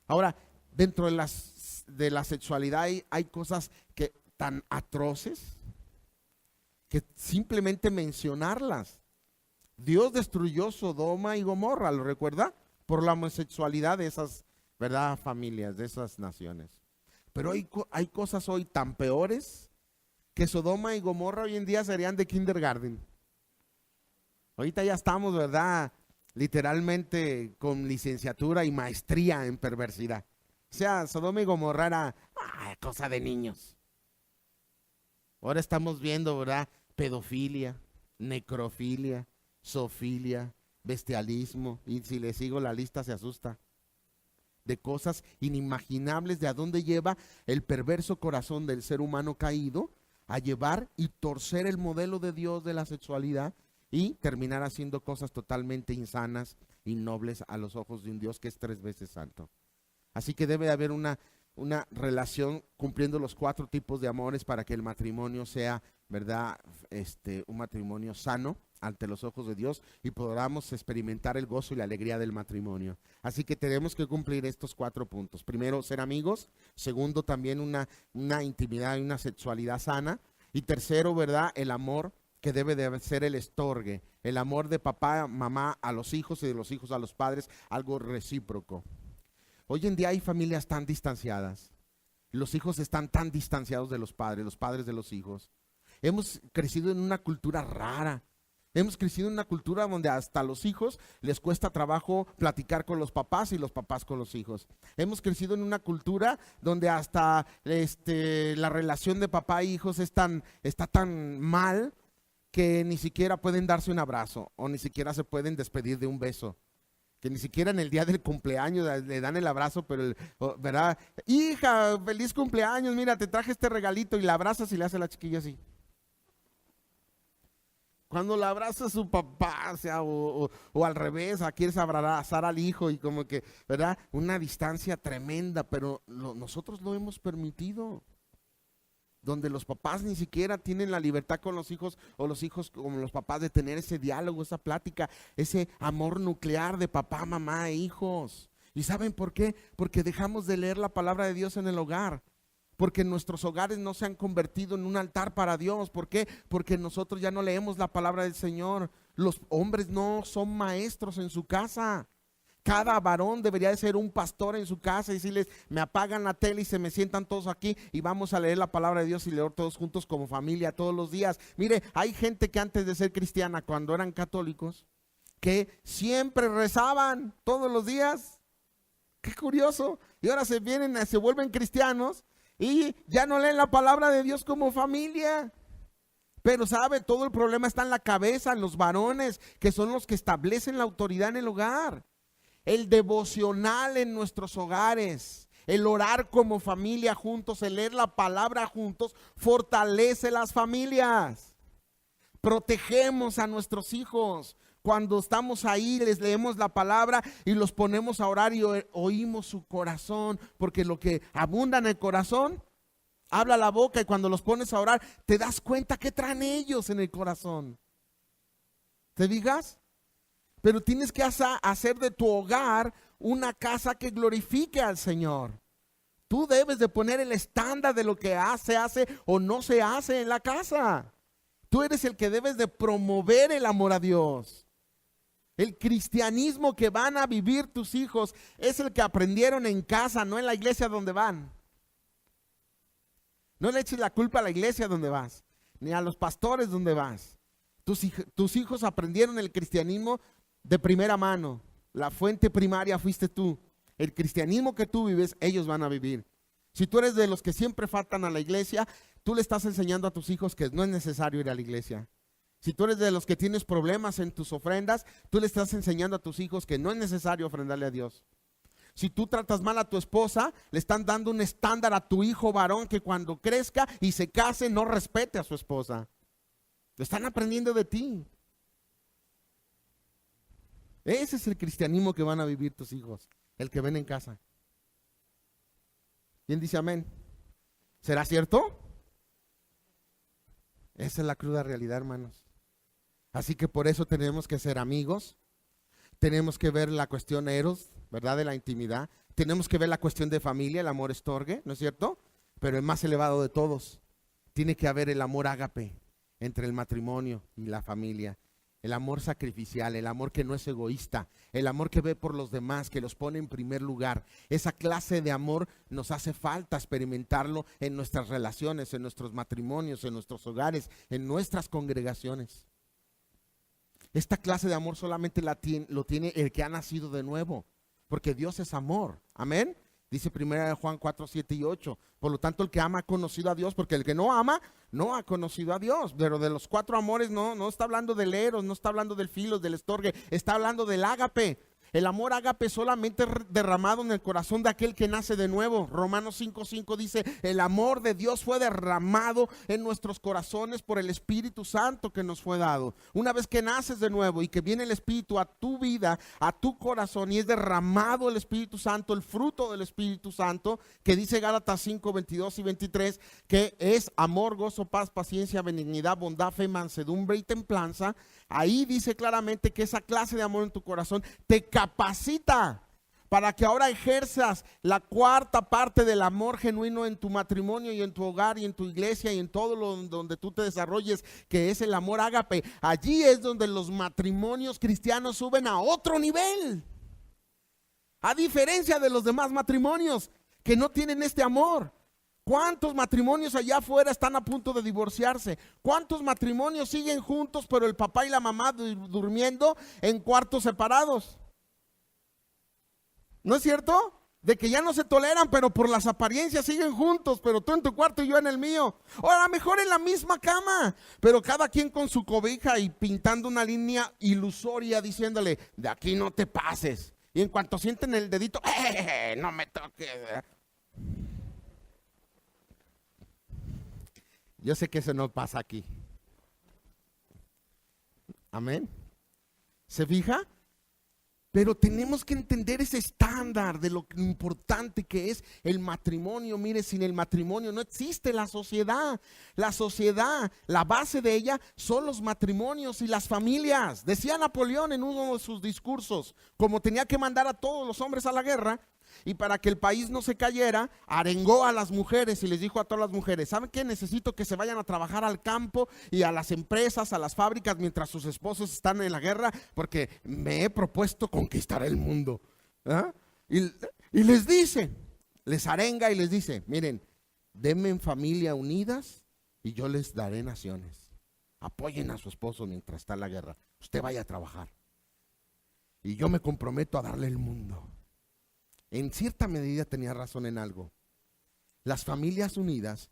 Ahora, dentro de la sexualidad hay cosas que tan atroces que simplemente mencionarlas. Dios destruyó Sodoma y Gomorra, ¿lo recuerda? Por la homosexualidad de esas, ¿verdad?, familias, de esas naciones. Pero hay cosas hoy tan peores que Sodoma y Gomorra hoy en día serían de kindergarten. Ahorita ya estamos, ¿verdad?, literalmente con licenciatura y maestría en perversidad. O sea, Sodoma y Gomorra era cosa de niños. Ahora estamos viendo, ¿verdad?, pedofilia, necrofilia, zoofilia, bestialismo, y si le sigo la lista se asusta, de cosas inimaginables, de a dónde lleva el perverso corazón del ser humano caído a llevar y torcer el modelo de Dios de la sexualidad y terminar haciendo cosas totalmente insanas y nobles a los ojos de un Dios que es 3 veces santo. Así que debe haber una relación cumpliendo los 4 tipos de amores para que el matrimonio sea, ¿verdad?, un matrimonio sano ante los ojos de Dios y podamos experimentar el gozo y la alegría del matrimonio. Así que tenemos que cumplir estos 4 puntos. Primero, ser amigos. Segundo, también una intimidad y una sexualidad sana. Y tercero, ¿verdad?, el amor que debe de ser el estorgue. El amor de papá, mamá a los hijos y de los hijos a los padres, algo recíproco. Hoy en día hay familias tan distanciadas. Los hijos están tan distanciados de los padres de los hijos. Hemos crecido en una cultura rara, Hemos crecido en una cultura donde hasta a los hijos les cuesta trabajo platicar con los papás y los papás con los hijos. Hemos crecido en una cultura donde hasta la relación de papá e hijos está tan mal que ni siquiera pueden darse un abrazo o ni siquiera se pueden despedir de un beso. Que ni siquiera en el día del cumpleaños le dan el abrazo, pero, ¿verdad? Hija, feliz cumpleaños, mira, te traje este regalito, y la abrazas y le hace a la chiquilla así. Cuando la abraza a su papá, o al revés, quieres abrazar al hijo y como que, ¿verdad? Una distancia tremenda, pero nosotros lo hemos permitido. Donde los papás ni siquiera tienen la libertad con los hijos, o los hijos con los papás, de tener ese diálogo, esa plática, ese amor nuclear de papá, mamá e hijos. ¿Y saben por qué? Porque dejamos de leer la palabra de Dios en el hogar. Porque nuestros hogares no se han convertido en un altar para Dios. ¿Por qué? Porque nosotros ya no leemos la palabra del Señor. Los hombres no son maestros en su casa. Cada varón debería de ser un pastor en su casa y decirles: me apagan la tele y se me sientan todos aquí y vamos a leer la palabra de Dios y leer todos juntos como familia todos los días. Mire, hay gente que antes de ser cristiana, cuando eran católicos, que siempre rezaban todos los días. Qué curioso. Y ahora se vuelven cristianos y ya no leen la palabra de Dios como familia. Pero sabe, todo el problema está en la cabeza, en los varones, que son los que establecen la autoridad en el hogar. El devocional en nuestros hogares, el orar como familia juntos, el leer la palabra juntos, fortalece las familias. Protegemos a nuestros hijos. Cuando estamos ahí, les leemos la palabra y los ponemos a orar y oímos su corazón, porque lo que abunda en el corazón, habla la boca, y cuando los pones a orar, te das cuenta que traen ellos en el corazón. ¿Te digas? Pero tienes que hacer de tu hogar una casa que glorifique al Señor. Tú debes de poner el estándar de lo que se hace o no se hace en la casa. Tú eres el que debes de promover el amor a Dios. El cristianismo que van a vivir tus hijos es el que aprendieron en casa, no en la iglesia donde van. No le eches la culpa a la iglesia donde vas, ni a los pastores donde vas. Tus hijos aprendieron el cristianismo de primera mano. La fuente primaria fuiste tú. El cristianismo que tú vives, ellos van a vivir. Si tú eres de los que siempre faltan a la iglesia, tú le estás enseñando a tus hijos que no es necesario ir a la iglesia. Si tú eres de los que tienes problemas en tus ofrendas, tú le estás enseñando a tus hijos que no es necesario ofrendarle a Dios. Si tú tratas mal a tu esposa, le están dando un estándar a tu hijo varón que cuando crezca y se case no respete a su esposa. Lo están aprendiendo de ti. Ese es el cristianismo que van a vivir tus hijos, el que ven en casa. ¿Quién dice amén? ¿Será cierto? Esa es la cruda realidad, hermanos. Así que por eso tenemos que ser amigos. Tenemos que ver la cuestión eros, ¿verdad? De la intimidad. Tenemos que ver la cuestión de familia, el amor estorgue, ¿no es cierto? Pero el más elevado de todos, tiene que haber el amor ágape entre el matrimonio y la familia. El amor sacrificial, el amor que no es egoísta, el amor que ve por los demás, que los pone en primer lugar. Esa clase de amor nos hace falta experimentarlo en nuestras relaciones, en nuestros matrimonios, en nuestros hogares, en nuestras congregaciones. Esta clase de amor solamente lo tiene el que ha nacido de nuevo, porque Dios es amor. Amén. Dice 1 Juan 4, 7 y 8. Por lo tanto, el que ama ha conocido a Dios, porque el que no ama, no ha conocido a Dios. Pero de los 4 amores no está hablando del eros, no está hablando del filos, del estorgue, está hablando del ágape. El amor ágape solamente derramado en el corazón de aquel que nace de nuevo. Romanos 5:5 dice: el amor de Dios fue derramado en nuestros corazones por el Espíritu Santo que nos fue dado. Una vez que naces de nuevo y que viene el Espíritu a tu vida, a tu corazón, y es derramado el Espíritu Santo, el fruto del Espíritu Santo, que dice Gálatas 5:22 y 23, que es amor, gozo, paz, paciencia, benignidad, bondad, fe, mansedumbre y templanza. Ahí dice claramente que esa clase de amor en tu corazón te capacita para que ahora ejerzas la cuarta parte del amor genuino en tu matrimonio y en tu hogar y en tu iglesia y en todo donde tú te desarrolles, que es el amor ágape. Allí es donde los matrimonios cristianos suben a otro nivel. A diferencia de los demás matrimonios que no tienen este amor. ¿Cuántos matrimonios allá afuera están a punto de divorciarse? ¿Cuántos matrimonios siguen juntos pero el papá y la mamá durmiendo en cuartos separados? ¿No es cierto? De que ya no se toleran, pero por las apariencias siguen juntos, pero tú en tu cuarto y yo en el mío. O a lo mejor en la misma cama, pero cada quien con su cobija y pintando una línea ilusoria diciéndole, de aquí no te pases. Y en cuanto sienten el dedito, no me toques. Yo sé que eso no pasa aquí. Amén. ¿Se fija? Pero tenemos que entender ese estándar de lo importante que es el matrimonio. Mire, sin el matrimonio no existe la sociedad. La sociedad, la base de ella son los matrimonios y las familias. Decía Napoleón en uno de sus discursos, como tenía que mandar a todos los hombres a la guerra, y para que el país no se cayera, arengó a las mujeres y les dijo a todas las mujeres, ¿saben qué? Necesito que se vayan a trabajar al campo y a las empresas, a las fábricas, mientras sus esposos están en la guerra, porque me he propuesto conquistar el mundo. ¿Ah? Y les dice, les arenga y les dice, miren, denme en familia unidas y yo les daré naciones. Apoyen a su esposo mientras está en la guerra. Usted vaya a trabajar. Y yo me comprometo a darle el mundo. En cierta medida tenía razón en algo. Las familias unidas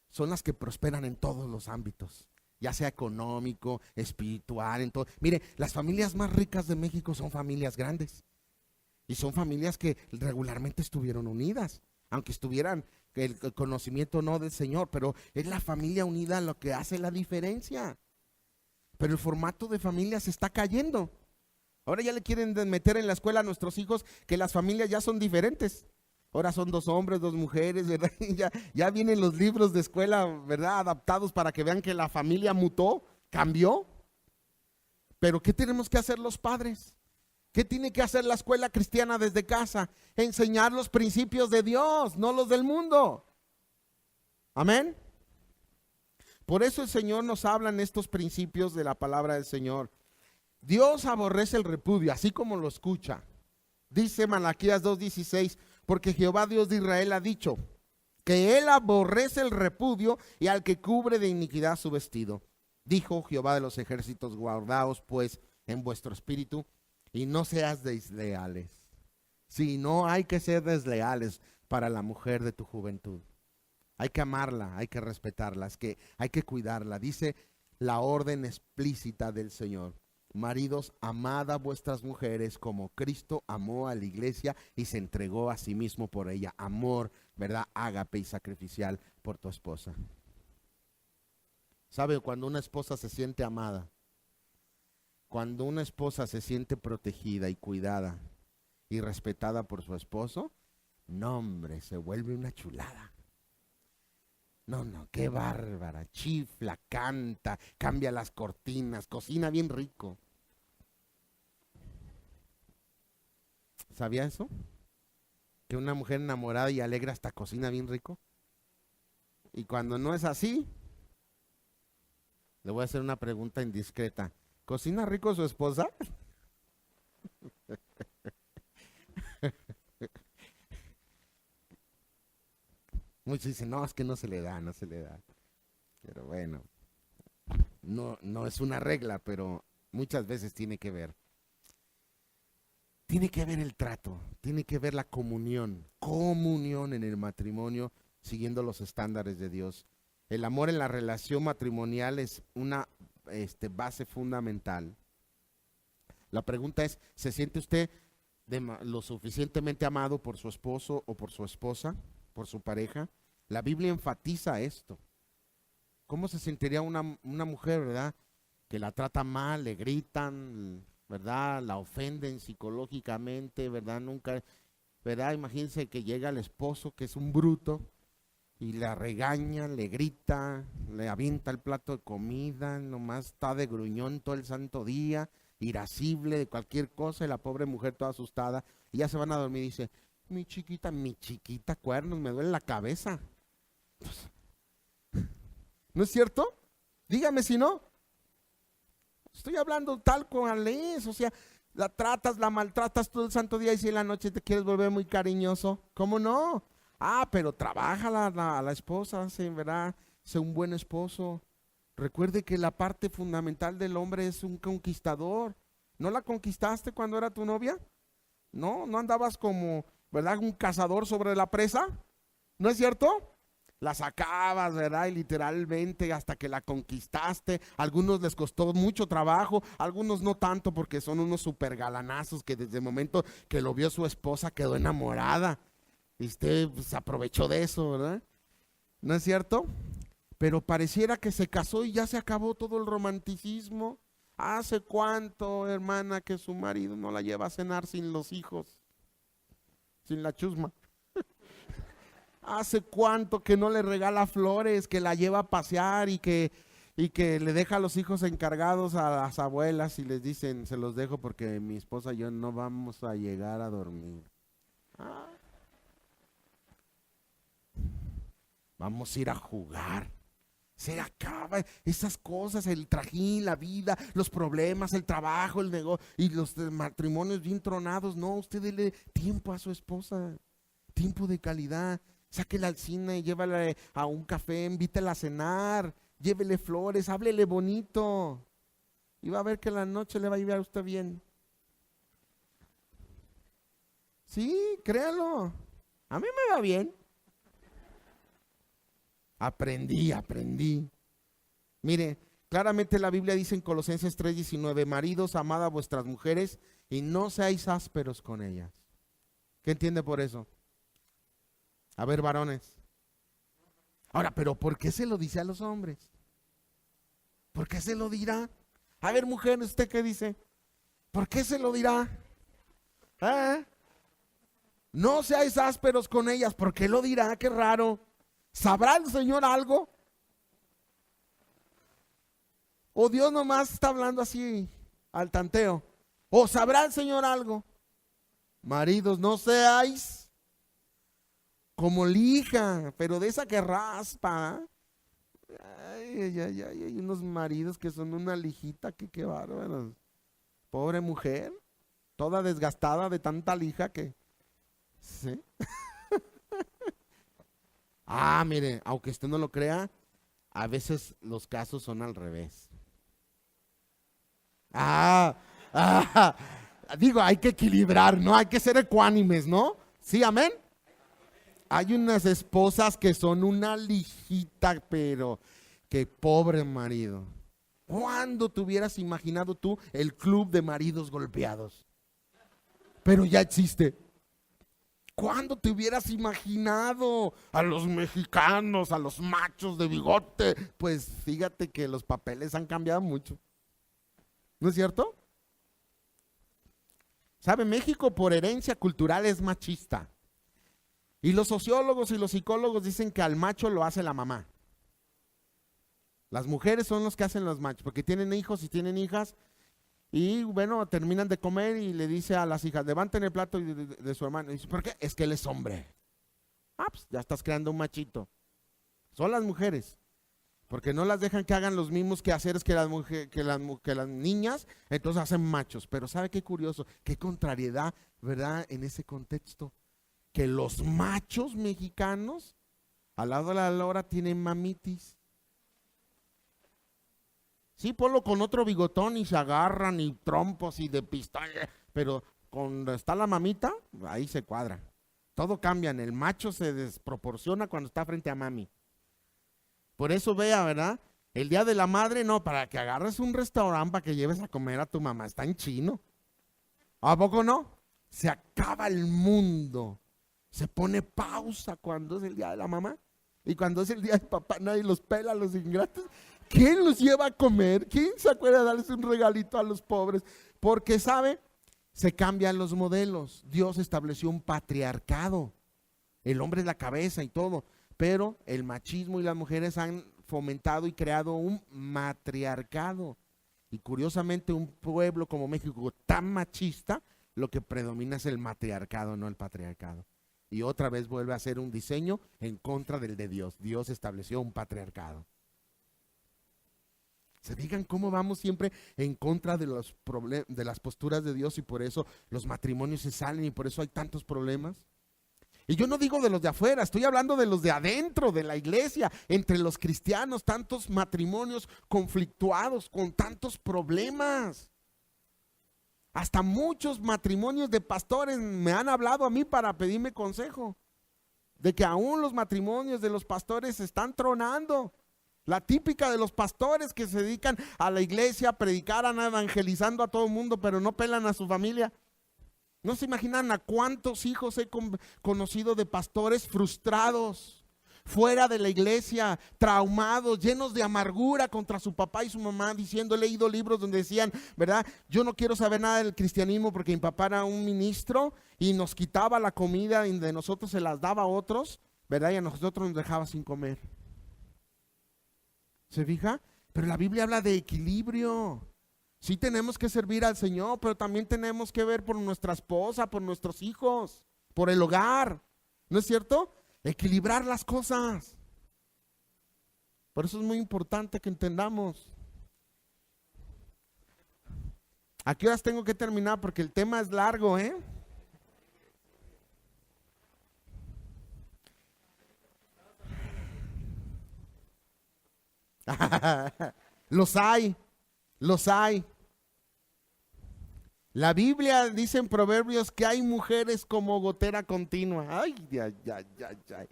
son las que prosperan en todos los ámbitos, ya sea económico, espiritual, en todo. Mire, las familias más ricas de México son familias grandes y son familias que regularmente estuvieron unidas, aunque estuvieran el conocimiento no del Señor, pero es la familia unida lo que hace la diferencia. Pero el formato de familia se está cayendo. Ahora ya le quieren meter en la escuela a nuestros hijos que las familias ya son diferentes. Ahora son 2 hombres, 2 mujeres, ¿verdad? Ya vienen los libros de escuela, ¿verdad? Adaptados para que vean que la familia mutó, cambió. Pero ¿qué tenemos que hacer los padres? ¿Qué tiene que hacer la escuela cristiana desde casa? Enseñar los principios de Dios, no los del mundo. Amén. Por eso el Señor nos habla en estos principios de la palabra del Señor. Dios aborrece el repudio, así como lo escucha. Dice Malaquías 2:16, porque Jehová Dios de Israel ha dicho que él aborrece el repudio y al que cubre de iniquidad su vestido. Dijo Jehová de los ejércitos, guardaos pues en vuestro espíritu y no seas desleales. Sí, no hay que ser desleales para la mujer de tu juventud. Hay que amarla, hay que respetarla, hay que cuidarla. Dice la orden explícita del Señor. Maridos, amad a vuestras mujeres como Cristo amó a la iglesia y se entregó a sí mismo por ella. Amor, ¿verdad? Ágape y sacrificial por tu esposa. ¿Sabe? Cuando una esposa se siente amada, cuando una esposa se siente protegida y cuidada y respetada por su esposo, no hombre, se vuelve una chulada. No, qué bárbara, chifla, canta, cambia las cortinas, cocina bien rico. ¿Sabía eso? Que una mujer enamorada y alegre hasta cocina bien rico. Y cuando no es así, le voy a hacer una pregunta indiscreta. ¿Cocina rico su esposa? Muchos dicen, no, es que no se le da. Pero bueno, no es una regla, pero muchas veces tiene que ver. Tiene que ver el trato, tiene que ver la comunión en el matrimonio, siguiendo los estándares de Dios. El amor en la relación matrimonial es una base fundamental. La pregunta es, ¿se siente usted lo suficientemente amado por su esposo o por su esposa, por su pareja? La Biblia enfatiza esto. ¿Cómo se sentiría una mujer, verdad? Que la trata mal, le gritan, ¿verdad? La ofenden psicológicamente, ¿verdad? Nunca, ¿verdad? Imagínense que llega el esposo, que es un bruto, y la regaña, le grita, le avienta el plato de comida, nomás está de gruñón todo el santo día, irascible de cualquier cosa, y la pobre mujer toda asustada, y ya se van a dormir y dice, mi chiquita, cuernos, me duele la cabeza. ¿No es cierto? Dígame si no. Estoy hablando tal cual es, o sea, la tratas, la maltratas todo el santo día y si en la noche te quieres volver muy cariñoso, ¿cómo no? Pero trabaja la esposa, sí, ¿verdad? Sé un buen esposo. Recuerde que la parte fundamental del hombre es un conquistador. ¿No la conquistaste cuando era tu novia? ¿No andabas como, ¿verdad? Un cazador sobre la presa. ¿No es cierto? La sacabas, ¿verdad? Y literalmente hasta que la conquistaste. Algunos les costó mucho trabajo, algunos no tanto porque son unos super galanazos que desde el momento que lo vio su esposa quedó enamorada. Y usted pues, aprovechó de eso, ¿verdad? ¿No es cierto? Pero pareciera que se casó y ya se acabó todo el romanticismo. ¿Hace cuánto, hermana, que su marido no la lleva a cenar sin los hijos, sin la chusma? ¿Hace cuánto que no le regala flores, que la lleva a pasear y que le deja a los hijos encargados a las abuelas y les dicen, se los dejo porque mi esposa y yo no vamos a llegar a dormir? Ah, vamos a ir a jugar. Se acaba esas cosas, el trajín, la vida, los problemas, el trabajo, el negocio y los matrimonios bien tronados. No, usted dele tiempo a su esposa, tiempo de calidad. Sáquela al cine, llévala a un café, invítela a cenar, llévele flores, háblele bonito. Y va a ver que la noche le va a ir a usted bien. Sí, créalo. A mí me va bien. Aprendí. Mire, claramente la Biblia dice en Colosenses 3:19, maridos, amad a vuestras mujeres y no seáis ásperos con ellas. ¿Qué entiende por eso? A ver, varones. Ahora, pero ¿por qué se lo dice a los hombres? ¿Por qué se lo dirá? A ver, mujer, ¿usted qué dice? ¿Por qué se lo dirá? ¿Eh? No seáis ásperos con ellas. ¿Por qué lo dirá? Qué raro. ¿Sabrá el Señor algo? ¿O Dios nomás está hablando así al tanteo? ¿O sabrá el Señor algo? Maridos, no seáis como lija, pero de esa que raspa. Hay unos maridos que son una lijita, que qué bárbaros. Pobre mujer, toda desgastada de tanta lija que... ¿Sí? Mire, aunque usted no lo crea, a veces los casos son al revés. Digo, hay que equilibrar, ¿no? Hay que ser ecuánimes, ¿no? Sí, amén. Hay unas esposas que son una lijita, pero que pobre marido. ¿Cuándo te hubieras imaginado tú el club de maridos golpeados? Pero ya existe. ¿Cuándo te hubieras imaginado a los mexicanos, a los machos de bigote? Pues fíjate que los papeles han cambiado mucho. ¿No es cierto? ¿Sabe? México por herencia cultural es machista. Y los sociólogos y los psicólogos dicen que al macho lo hace la mamá. Las mujeres son los que hacen los machos, porque tienen hijos y tienen hijas. Y bueno, terminan de comer y le dice a las hijas, levanten el plato de su hermano. Y dice, ¿por qué? Es que él es hombre. Pues ya estás creando un machito. Son las mujeres, porque no las dejan que hagan los mismos quehaceres que las niñas, entonces hacen machos. Pero ¿sabe qué curioso? Qué contrariedad, ¿verdad? En ese contexto. Que los machos mexicanos, al lado de la lora, tienen mamitis. Sí, ponlo con otro bigotón y se agarran y trompos y de pistola, pero cuando está la mamita, ahí se cuadra. Todo cambia, el macho se desproporciona cuando está frente a mami. Por eso vea, ¿verdad? El día de la madre, no, para que agarres un restaurante para que lleves a comer a tu mamá, está en chino. ¿A poco no? Se acaba el mundo. Se pone pausa cuando es el día de la mamá. Y cuando es el día del papá, nadie los pela, los ingratos. ¿Quién los lleva a comer? ¿Quién se acuerda de darles un regalito a los pobres? Porque, ¿sabe? Se cambian los modelos. Dios estableció un patriarcado. El hombre es la cabeza y todo. Pero el machismo y las mujeres han fomentado y creado un matriarcado. Y curiosamente un pueblo como México tan machista, lo que predomina es el matriarcado, no el patriarcado. Y otra vez vuelve a ser un diseño en contra del de Dios. Dios estableció un patriarcado. ¿Se fijan cómo vamos siempre en contra de las posturas de Dios y por eso los matrimonios se salen y por eso hay tantos problemas? Y yo no digo de los de afuera, estoy hablando de los de adentro de la iglesia, entre los cristianos, tantos matrimonios conflictuados con tantos problemas. Hasta muchos matrimonios de pastores me han hablado a mí para pedirme consejo, de que aún los matrimonios de los pastores están tronando. La típica de los pastores que se dedican a la iglesia, a predicar, a evangelizando a todo el mundo, pero no pelan a su familia. No se imaginan a cuántos hijos he conocido de pastores frustrados, fuera de la iglesia, traumados, llenos de amargura contra su papá y su mamá, diciendo, he leído libros donde decían, ¿verdad? Yo no quiero saber nada del cristianismo porque mi papá era un ministro y nos quitaba la comida y de nosotros se las daba a otros, ¿verdad? Y a nosotros nos dejaba sin comer. ¿Se fija? Pero la Biblia habla de equilibrio. Sí tenemos que servir al Señor, pero también tenemos que ver por nuestra esposa, por nuestros hijos, por el hogar. ¿No es cierto? Equilibrar las cosas. Por eso es muy importante que entendamos. ¿A qué horas tengo que terminar? Porque el tema es largo, ¿eh? Los hay, los hay. La Biblia dice en Proverbios que hay mujeres como gotera continua. Ay, ay, ay, ay, ay.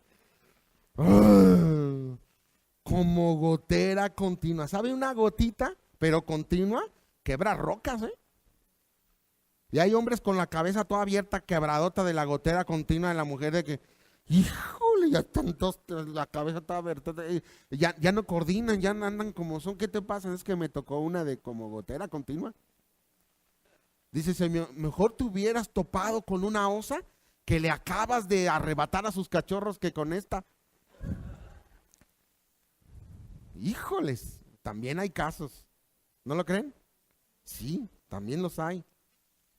Como gotera continua. ¿Sabe una gotita, pero continua? Quebra rocas, ¿eh? Y hay hombres con la cabeza toda abierta, quebradota de la gotera continua de la mujer, de que, híjole, ya están todos, la cabeza toda abierta, ya no coordinan, ya no andan como son. ¿Qué te pasa? Es que me tocó una de como gotera continua. Dice, Señor, mejor te hubieras topado con una osa que le acabas de arrebatar a sus cachorros que con esta. Híjoles, también hay casos. ¿No lo creen? Sí, también los hay.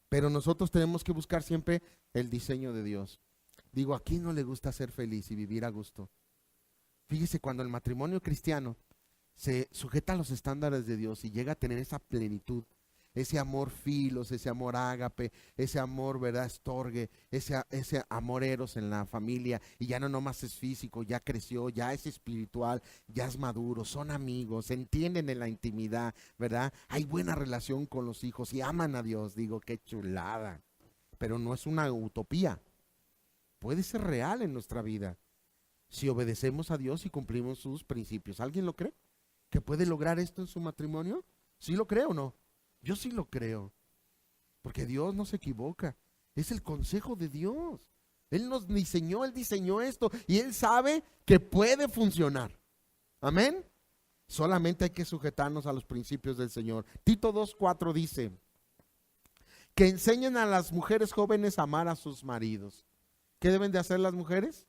Pero nosotros tenemos que buscar siempre el diseño de Dios. Digo, ¿a quién no le gusta ser feliz y vivir a gusto? Fíjese, cuando el matrimonio cristiano se sujeta a los estándares de Dios y llega a tener esa plenitud, ese amor filos, ese amor ágape, ese amor, ¿verdad? Estorgue, ese amor eros en la familia, y ya no nomás es físico, ya creció, ya es espiritual, ya es maduro, son amigos, se entienden en la intimidad, ¿verdad? Hay buena relación con los hijos y aman a Dios. Digo, qué chulada. Pero no es una utopía, puede ser real en nuestra vida si obedecemos a Dios y cumplimos sus principios. ¿Alguien lo cree? ¿Que puede lograr esto en su matrimonio? ¿Sí lo cree o no? Yo sí lo creo, porque Dios no se equivoca, es el consejo de Dios. Él nos diseñó, Él diseñó esto y Él sabe que puede funcionar. Amén. Solamente hay que sujetarnos a los principios del Señor. Tito 2:4 dice que enseñen a las mujeres jóvenes a amar a sus maridos. ¿Qué deben de hacer las mujeres?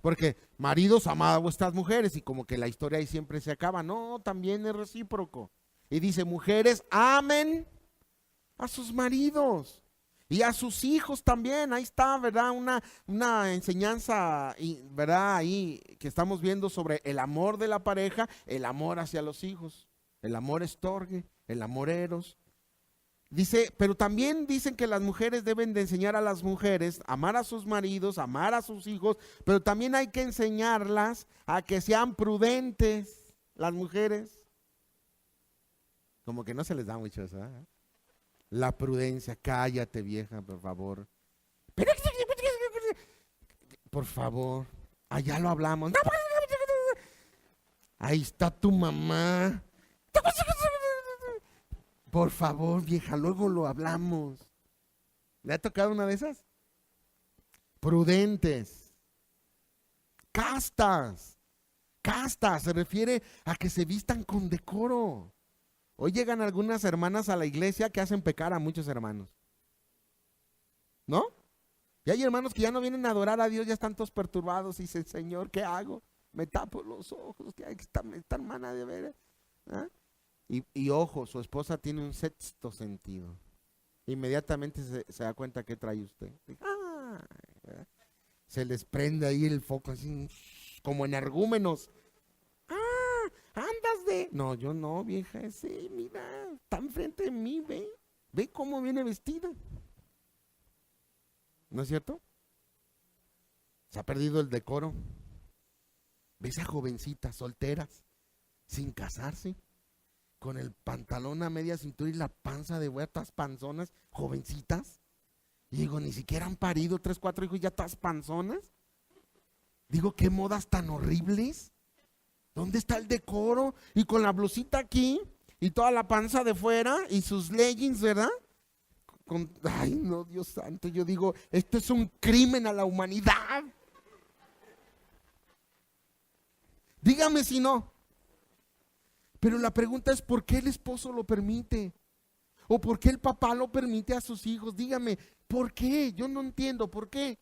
Porque maridos, amad a vuestras mujeres, y como que la historia ahí siempre se acaba. No, también es recíproco. Y dice, mujeres, amen a sus maridos y a sus hijos también. Ahí está, ¿verdad? Una enseñanza, ¿verdad? Ahí que estamos viendo sobre el amor de la pareja, el amor hacia los hijos, el amor estorgue, el amor eros. Dice, pero también dicen que las mujeres deben de enseñar a las mujeres a amar a sus maridos, amar a sus hijos, pero también hay que enseñarlas a que sean prudentes, las mujeres. Como que no se les da mucho eso, ¿eh? La prudencia, cállate vieja, por favor. Por favor, allá lo hablamos. Ahí está tu mamá. Por favor, vieja, luego lo hablamos. ¿Le ha tocado una de esas? Prudentes. Castas. Castas se refiere a que se vistan con decoro. Hoy llegan algunas hermanas a la iglesia que hacen pecar a muchos hermanos. ¿No? Y hay hermanos que ya no vienen a adorar a Dios, ya están todos perturbados y dicen, Señor, ¿qué hago? Me tapo los ojos, que esta hermana de ver. ¿Ah? Y ojo, su esposa tiene un sexto sentido. Inmediatamente se da cuenta que trae usted. Se les prende ahí el foco así, como energúmenos. Andas de... No, yo no, vieja, sí, mira, está enfrente de mí, ve cómo viene vestida. ¿No es cierto? Se ha perdido el decoro. ¿Ves a jovencitas solteras, sin casarse, con el pantalón a media cintura y la panza de huertas panzonas, jovencitas? Y digo, ni siquiera han parido 3, 4 hijos, ya todas panzonas. Digo, qué modas tan horribles. ¿Dónde está el decoro? Y con la blusita aquí y toda la panza de fuera y sus leggings, ¿verdad? Ay, no, Dios santo, yo digo, esto es un crimen a la humanidad. Dígame si no. Pero la pregunta es, ¿por qué el esposo lo permite? ¿O por qué el papá lo permite a sus hijos? Dígame, ¿por qué? Yo no entiendo, ¿por qué?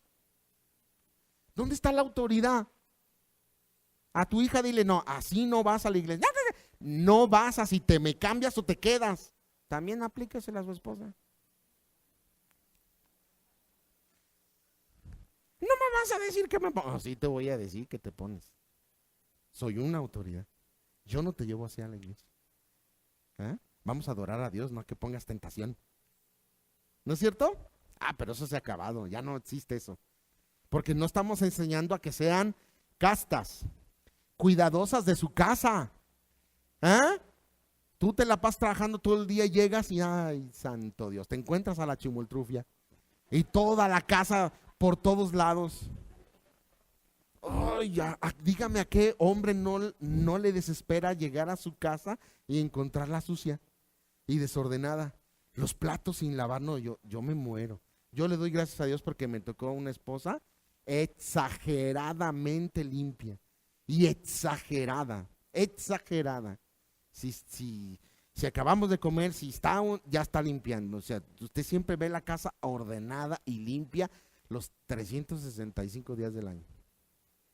¿Dónde está la autoridad? A tu hija dile, no, así no vas a la iglesia. No vas así, te me cambias o te quedas. También aplíquesela a su esposa. No me vas a decir que me pongo. Sí te voy a decir que te pones. Soy una autoridad. Yo no te llevo hacia la iglesia. ¿Eh? Vamos a adorar a Dios, no a que pongas tentación. ¿No es cierto? Ah, pero eso se ha acabado, ya no existe eso. Porque no estamos enseñando a que sean castas, cuidadosas de su casa. ¿Eh? Tú te la pasas trabajando todo el día y llegas y, ay, santo Dios, te encuentras a la chimoltrufia. Y toda la casa por todos lados. Ay, dígame a qué hombre no le desespera llegar a su casa y encontrarla sucia y desordenada. Los platos sin lavar, no, yo me muero. Yo le doy gracias a Dios porque me tocó una esposa exageradamente limpia. Y exagerada. Si acabamos de comer, si está, ya está limpiando. O sea, usted siempre ve la casa ordenada y limpia los 365 días del año.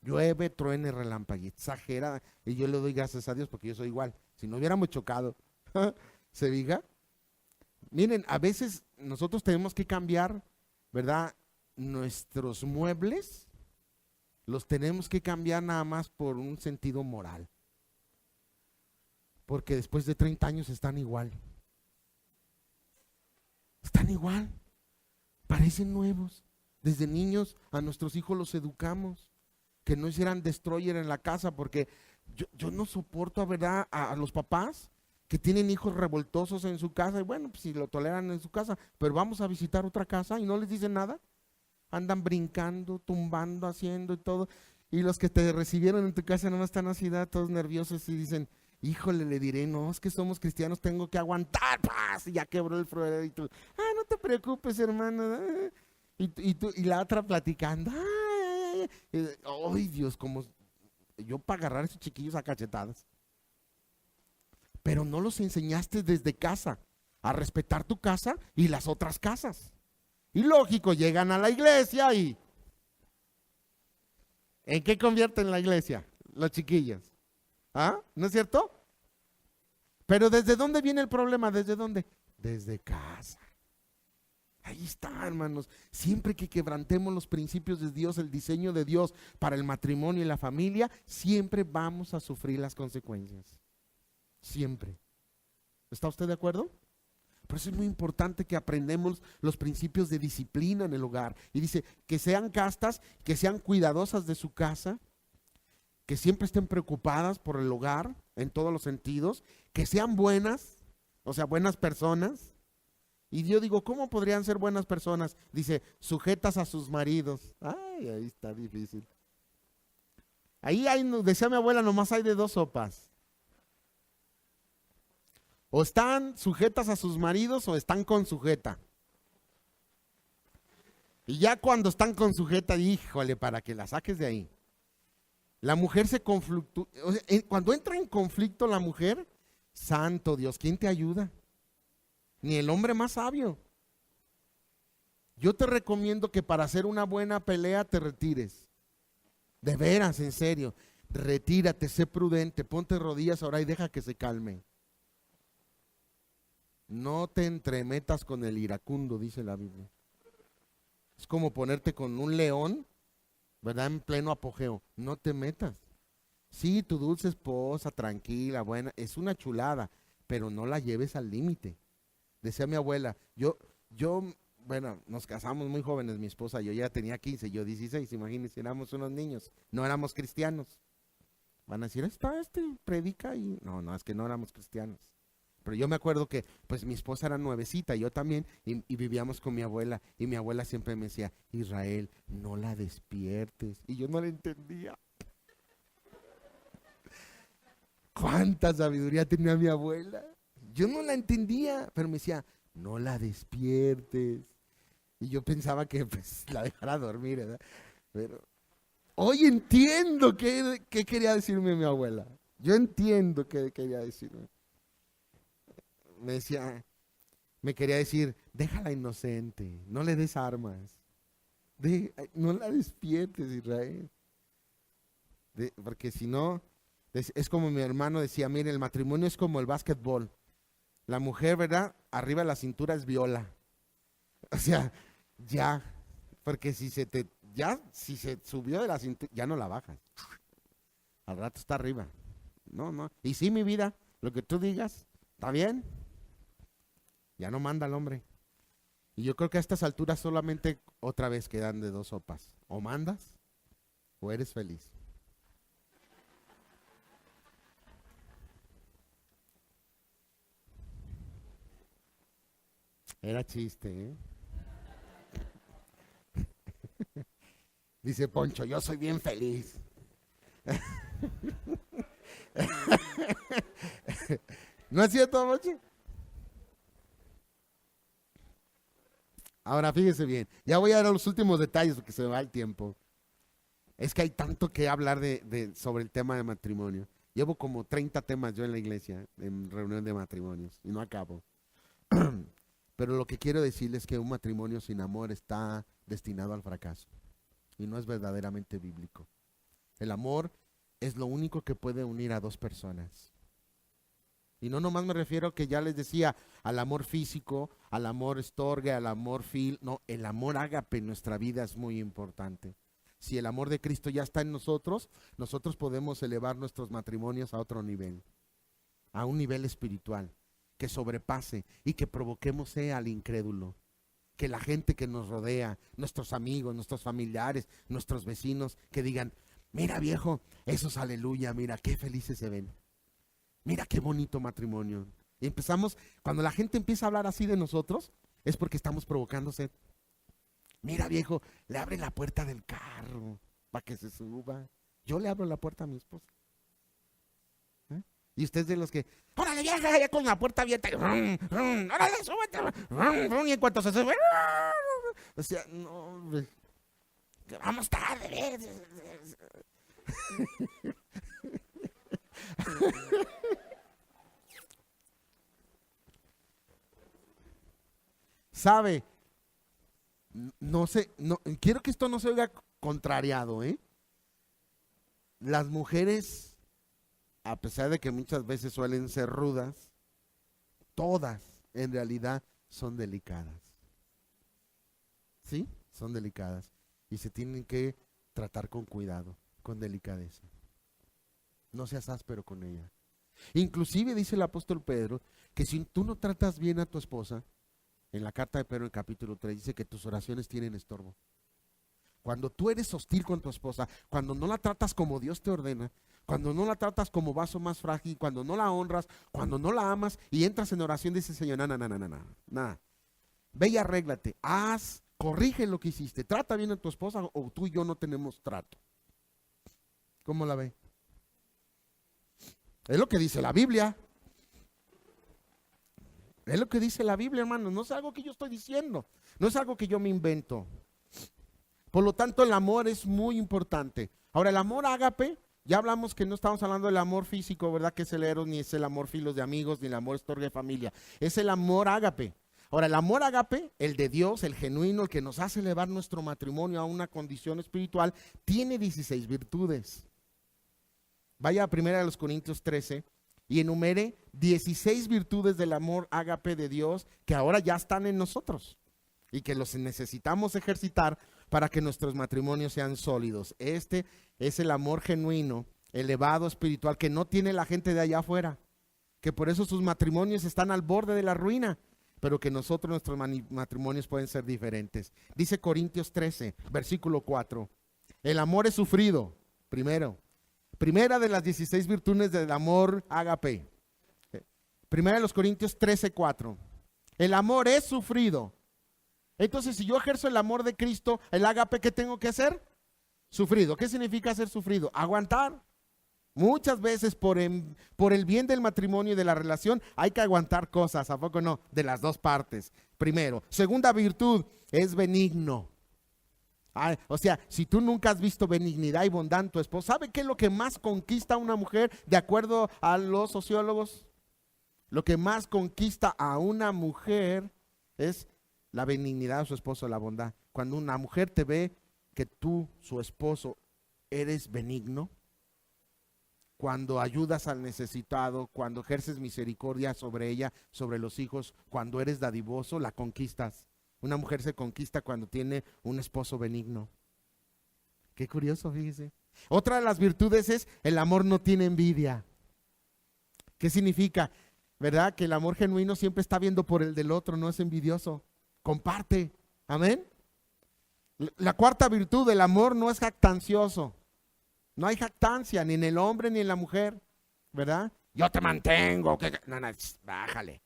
Llueve, truene, relámpago, exagerada. Y yo le doy gracias a Dios porque yo soy igual. Si no hubiéramos chocado, ¿se diga? Miren, a veces nosotros tenemos que cambiar, ¿verdad? Nuestros muebles los tenemos que cambiar nada más por un sentido moral. Porque después de 30 años están igual. Están igual. Parecen nuevos. Desde niños a nuestros hijos los educamos. Que no hicieran destroyer en la casa, porque yo no soporto, ¿verdad?, a los papás que tienen hijos revoltosos en su casa, y bueno, pues si lo toleran en su casa, pero vamos a visitar otra casa y no les dicen nada, andan brincando, tumbando, haciendo y todo, y los que te recibieron en tu casa no están así, todos nerviosos y dicen, híjole, le diré, no, es que somos cristianos, tengo que aguantar, ¡paz! Y ya quebró el florero y tú, no te preocupes, hermano, y la otra platicando, ay, Dios, como yo para agarrar a esos chiquillos a cachetadas. Pero no los enseñaste desde casa a respetar tu casa y las otras casas. Y lógico, llegan a la iglesia y ¿en qué convierten la iglesia los chiquillos? ¿Ah? ¿No es cierto? Pero ¿desde dónde viene el problema? ¿Desde dónde? Desde casa. Ahí está, hermanos. Siempre que quebrantemos los principios de Dios, el diseño de Dios para el matrimonio y la familia, siempre vamos a sufrir las consecuencias. Siempre. ¿Está usted de acuerdo? Por eso es muy importante que aprendamos los principios de disciplina en el hogar. Y dice, que sean castas, que sean cuidadosas de su casa, que siempre estén preocupadas por el hogar en todos los sentidos, que sean buenas, o sea, buenas personas. Y yo digo, ¿cómo podrían ser buenas personas? Dice, sujetas a sus maridos. Ay, ahí está difícil. Ahí hay, decía mi abuela, nomás hay de dos sopas. O están sujetas a sus maridos o están con sujeta. Y ya cuando están con sujeta, híjole, para que la saques de ahí. La mujer se conflictúa. O sea, cuando entra en conflicto la mujer, santo Dios, ¿quién te ayuda? Ni el hombre más sabio. Yo te recomiendo que para hacer una buena pelea te retires. De veras, en serio. Retírate, sé prudente, ponte rodillas ahora y deja que se calme. No te entremetas con el iracundo, dice la Biblia. Es como ponerte con un león, ¿verdad? En pleno apogeo. No te metas. Sí, tu dulce esposa, tranquila, buena, es una chulada, pero no la lleves al límite. Decía mi abuela, yo bueno, nos casamos muy jóvenes, mi esposa, yo ya tenía 15, yo 16, imagínense, éramos unos niños, no éramos cristianos. Van a decir, predica y... No, no, es que no éramos cristianos. Pero yo me acuerdo que, pues mi esposa era nuevecita, yo también, y vivíamos con mi abuela, y mi abuela siempre me decía, Israel, no la despiertes. Y yo no la entendía. ¿Cuánta sabiduría tenía mi abuela? Yo no la entendía, pero me decía, no la despiertes. Y yo pensaba que pues la dejara dormir, ¿verdad? Pero hoy entiendo qué quería decirme mi abuela. Yo entiendo qué quería decirme. Me decía, me quería decir, déjala inocente, no le des armas. No la despiertes, Israel. Porque si no, es como mi hermano decía, mire, el matrimonio es como el básquetbol. La mujer, ¿verdad? Arriba de la cintura es viola. O sea, ya, porque si se subió de la cintura, ya no la bajas. Al rato está arriba. No, no. Y sí, mi vida, lo que tú digas, ¿está bien? Ya no manda el hombre. Y yo creo que a estas alturas solamente otra vez quedan de dos sopas. O mandas o eres feliz. Era chiste, ¿eh? Dice Poncho, yo soy bien feliz. ¿No es cierto, Poncho? Ahora fíjese bien, ya voy a dar los últimos detalles porque se me va el tiempo. Es que hay tanto que hablar sobre el tema de matrimonio. Llevo como 30 temas yo en la iglesia, en reunión de matrimonios, y no acabo. Pero lo que quiero decirles es que un matrimonio sin amor está destinado al fracaso. Y no es verdaderamente bíblico. El amor es lo único que puede unir a dos personas. Y no nomás me refiero que ya les decía al amor físico, al amor estorgue, al amor no, el amor ágape en nuestra vida es muy importante. Si el amor de Cristo ya está en nosotros, nosotros podemos elevar nuestros matrimonios a otro nivel, a un nivel espiritual, que sobrepase y que provoquemos al incrédulo. Que la gente que nos rodea, nuestros amigos, nuestros familiares, nuestros vecinos, que digan, mira viejo, eso es aleluya, mira qué felices se ven. Mira qué bonito matrimonio. Y empezamos, cuando la gente empieza a hablar así de nosotros, es porque estamos provocándose. Mira viejo, le abre la puerta del carro para que se suba. Yo le abro la puerta a mi esposa. ¿Eh? Y usted es de los que, órale vieja, ya con la puerta abierta. Órale, súbete. Y en cuanto se sube, o sea, no, que vamos tarde. ¿Sabe? No sé, no, quiero que esto no se oiga contrariado, ¿eh? Las mujeres, a pesar de que muchas veces suelen ser rudas, todas en realidad son delicadas. ¿Sí? Son delicadas. Y se tienen que tratar con cuidado, con delicadeza. No seas áspero con ella. Inclusive dice el apóstol Pedro que si tú no tratas bien a tu esposa, en la carta de Pedro, en el capítulo 3, dice que tus oraciones tienen estorbo. Cuando tú eres hostil con tu esposa, cuando no la tratas como Dios te ordena, cuando no la tratas como vaso más frágil, cuando no la honras, cuando no la amas y entras en oración, dice el Señor, nada. Ve y arréglate, corrige lo que hiciste, trata bien a tu esposa o tú y yo no tenemos trato. ¿Cómo la ve? Es lo que dice la Biblia. Es lo que dice la Biblia, hermano. No es algo que yo estoy diciendo. No es algo que yo me invento. Por lo tanto, el amor es muy importante. Ahora, el amor ágape, ya hablamos que no estamos hablando del amor físico, ¿verdad? Que es el eros, ni es el amor filos de amigos, ni el amor estorge de familia. Es el amor ágape. Ahora, el amor ágape, el de Dios, el genuino, el que nos hace elevar nuestro matrimonio a una condición espiritual, tiene 16 virtudes. Vaya a 1 Corintios 13 y enumere 16 virtudes del amor ágape de Dios que ahora ya están en nosotros y que los necesitamos ejercitar para que nuestros matrimonios sean sólidos. Este es el amor genuino, elevado, espiritual, que no tiene la gente de allá afuera, que por eso sus matrimonios están al borde de la ruina, pero que nosotros, nuestros matrimonios pueden ser diferentes. Dice Corintios 13, versículo 4. El amor es sufrido, primero. Primera de las 16 virtudes del amor ágape. Primera de los Corintios 13, 4. El amor es sufrido. Entonces, si yo ejerzo el amor de Cristo, el ágape, ¿qué tengo que hacer? Sufrido. ¿Qué significa ser sufrido? Aguantar. Muchas veces por el bien del matrimonio y de la relación hay que aguantar cosas, ¿a poco no? De las dos partes. Primero. Segunda virtud, es benigno. O sea, si tú nunca has visto benignidad y bondad en tu esposo, ¿sabe qué es lo que más conquista a una mujer de acuerdo a los sociólogos? Lo que más conquista a una mujer es la benignidad de su esposo, la bondad. Cuando una mujer te ve que tú, su esposo, eres benigno, cuando ayudas al necesitado, cuando ejerces misericordia sobre ella, sobre los hijos, cuando eres dadivoso, la conquistas. Una mujer se conquista cuando tiene un esposo benigno. Qué curioso, fíjese. Otra de las virtudes es el amor no tiene envidia. ¿Qué significa? ¿Verdad? Que el amor genuino siempre está viendo por el del otro, no es envidioso. Comparte. Amén. La cuarta virtud del amor no es jactancioso. No hay jactancia ni en el hombre ni en la mujer, ¿verdad? Yo te mantengo. No, bájale.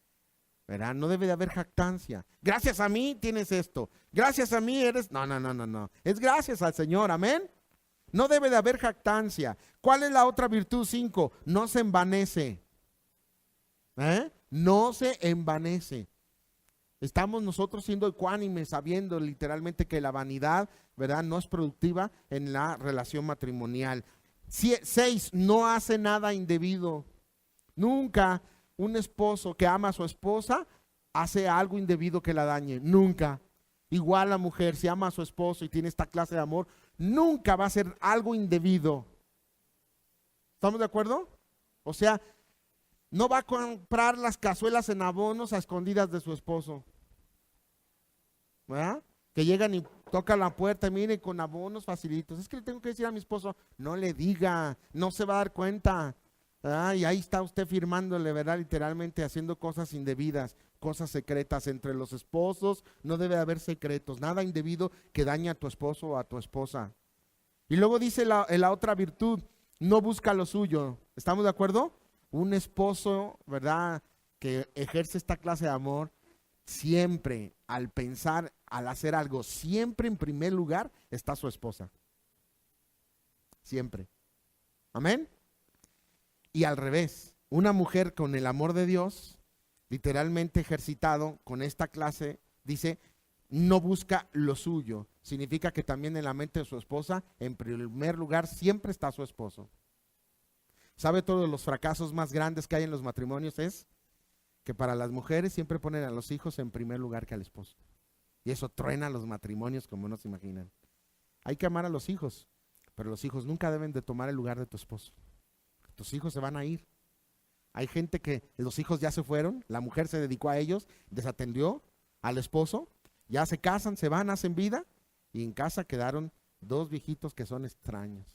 ¿Verdad? No debe de haber jactancia. Gracias a mí tienes esto. Gracias a mí eres... No. Es gracias al Señor, amén. No debe de haber jactancia. ¿Cuál es la otra virtud? 5. No se envanece. No se envanece. Estamos nosotros siendo ecuánimes, sabiendo literalmente que la vanidad, ¿verdad?, no es productiva en la relación matrimonial. 6. No hace nada indebido. Nunca un esposo que ama a su esposa hace algo indebido que la dañe. Nunca. Igual la mujer, si ama a su esposo y tiene esta clase de amor, nunca va a hacer algo indebido. ¿Estamos de acuerdo? O sea, no va a comprar las cazuelas en abonos a escondidas de su esposo, ¿verdad? Que llegan y tocan la puerta y miren con abonos facilitos. Es que le tengo que decir a mi esposo, no le diga, no se va a dar cuenta. Y ahí está usted firmándole, ¿verdad? Literalmente haciendo cosas indebidas, cosas secretas entre los esposos. No debe haber secretos, nada indebido que dañe a tu esposo o a tu esposa. Y luego dice la otra virtud, no busca lo suyo. ¿Estamos de acuerdo? Un esposo, ¿verdad?, que ejerce esta clase de amor, siempre al pensar, al hacer algo, siempre en primer lugar está su esposa. Siempre. Amén. Y al revés, una mujer con el amor de Dios, literalmente ejercitado con esta clase, dice, no busca lo suyo. Significa que también en la mente de su esposa, en primer lugar, siempre está su esposo. ¿Sabe todos los fracasos más grandes que hay en los matrimonios? Es que para las mujeres siempre ponen a los hijos en primer lugar que al esposo. Y eso truena los matrimonios como no se imaginan. Hay que amar a los hijos, pero los hijos nunca deben de tomar el lugar de tu esposo. Tus hijos se van a ir. Hay gente que los hijos ya se fueron, la mujer se dedicó a ellos, desatendió al esposo, ya se casan, se van, hacen vida, y en casa quedaron dos viejitos que son extraños.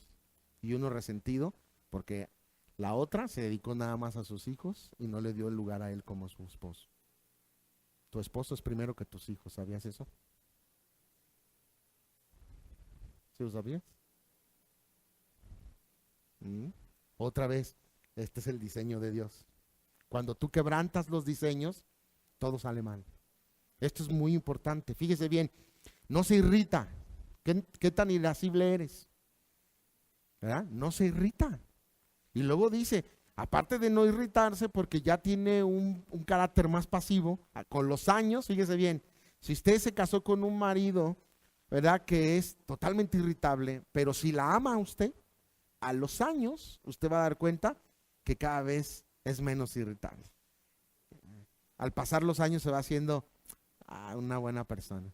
Y uno resentido porque la otra se dedicó nada más a sus hijos y no le dio el lugar a él como su esposo. Tu esposo es primero que tus hijos, ¿sabías eso? ¿Sí lo sabías? Otra vez, este es el diseño de Dios. Cuando tú quebrantas los diseños, todo sale mal. Esto es muy importante. Fíjese bien, no se irrita. ¿Qué tan irascible eres? ¿Verdad? No se irrita. Y luego dice, aparte de no irritarse, porque ya tiene un carácter más pasivo, con los años, fíjese bien, si usted se casó con un marido, ¿verdad?, que es totalmente irritable, pero si la ama a usted, a los años, usted va a dar cuenta que cada vez es menos irritable. Al pasar los años se va haciendo una buena persona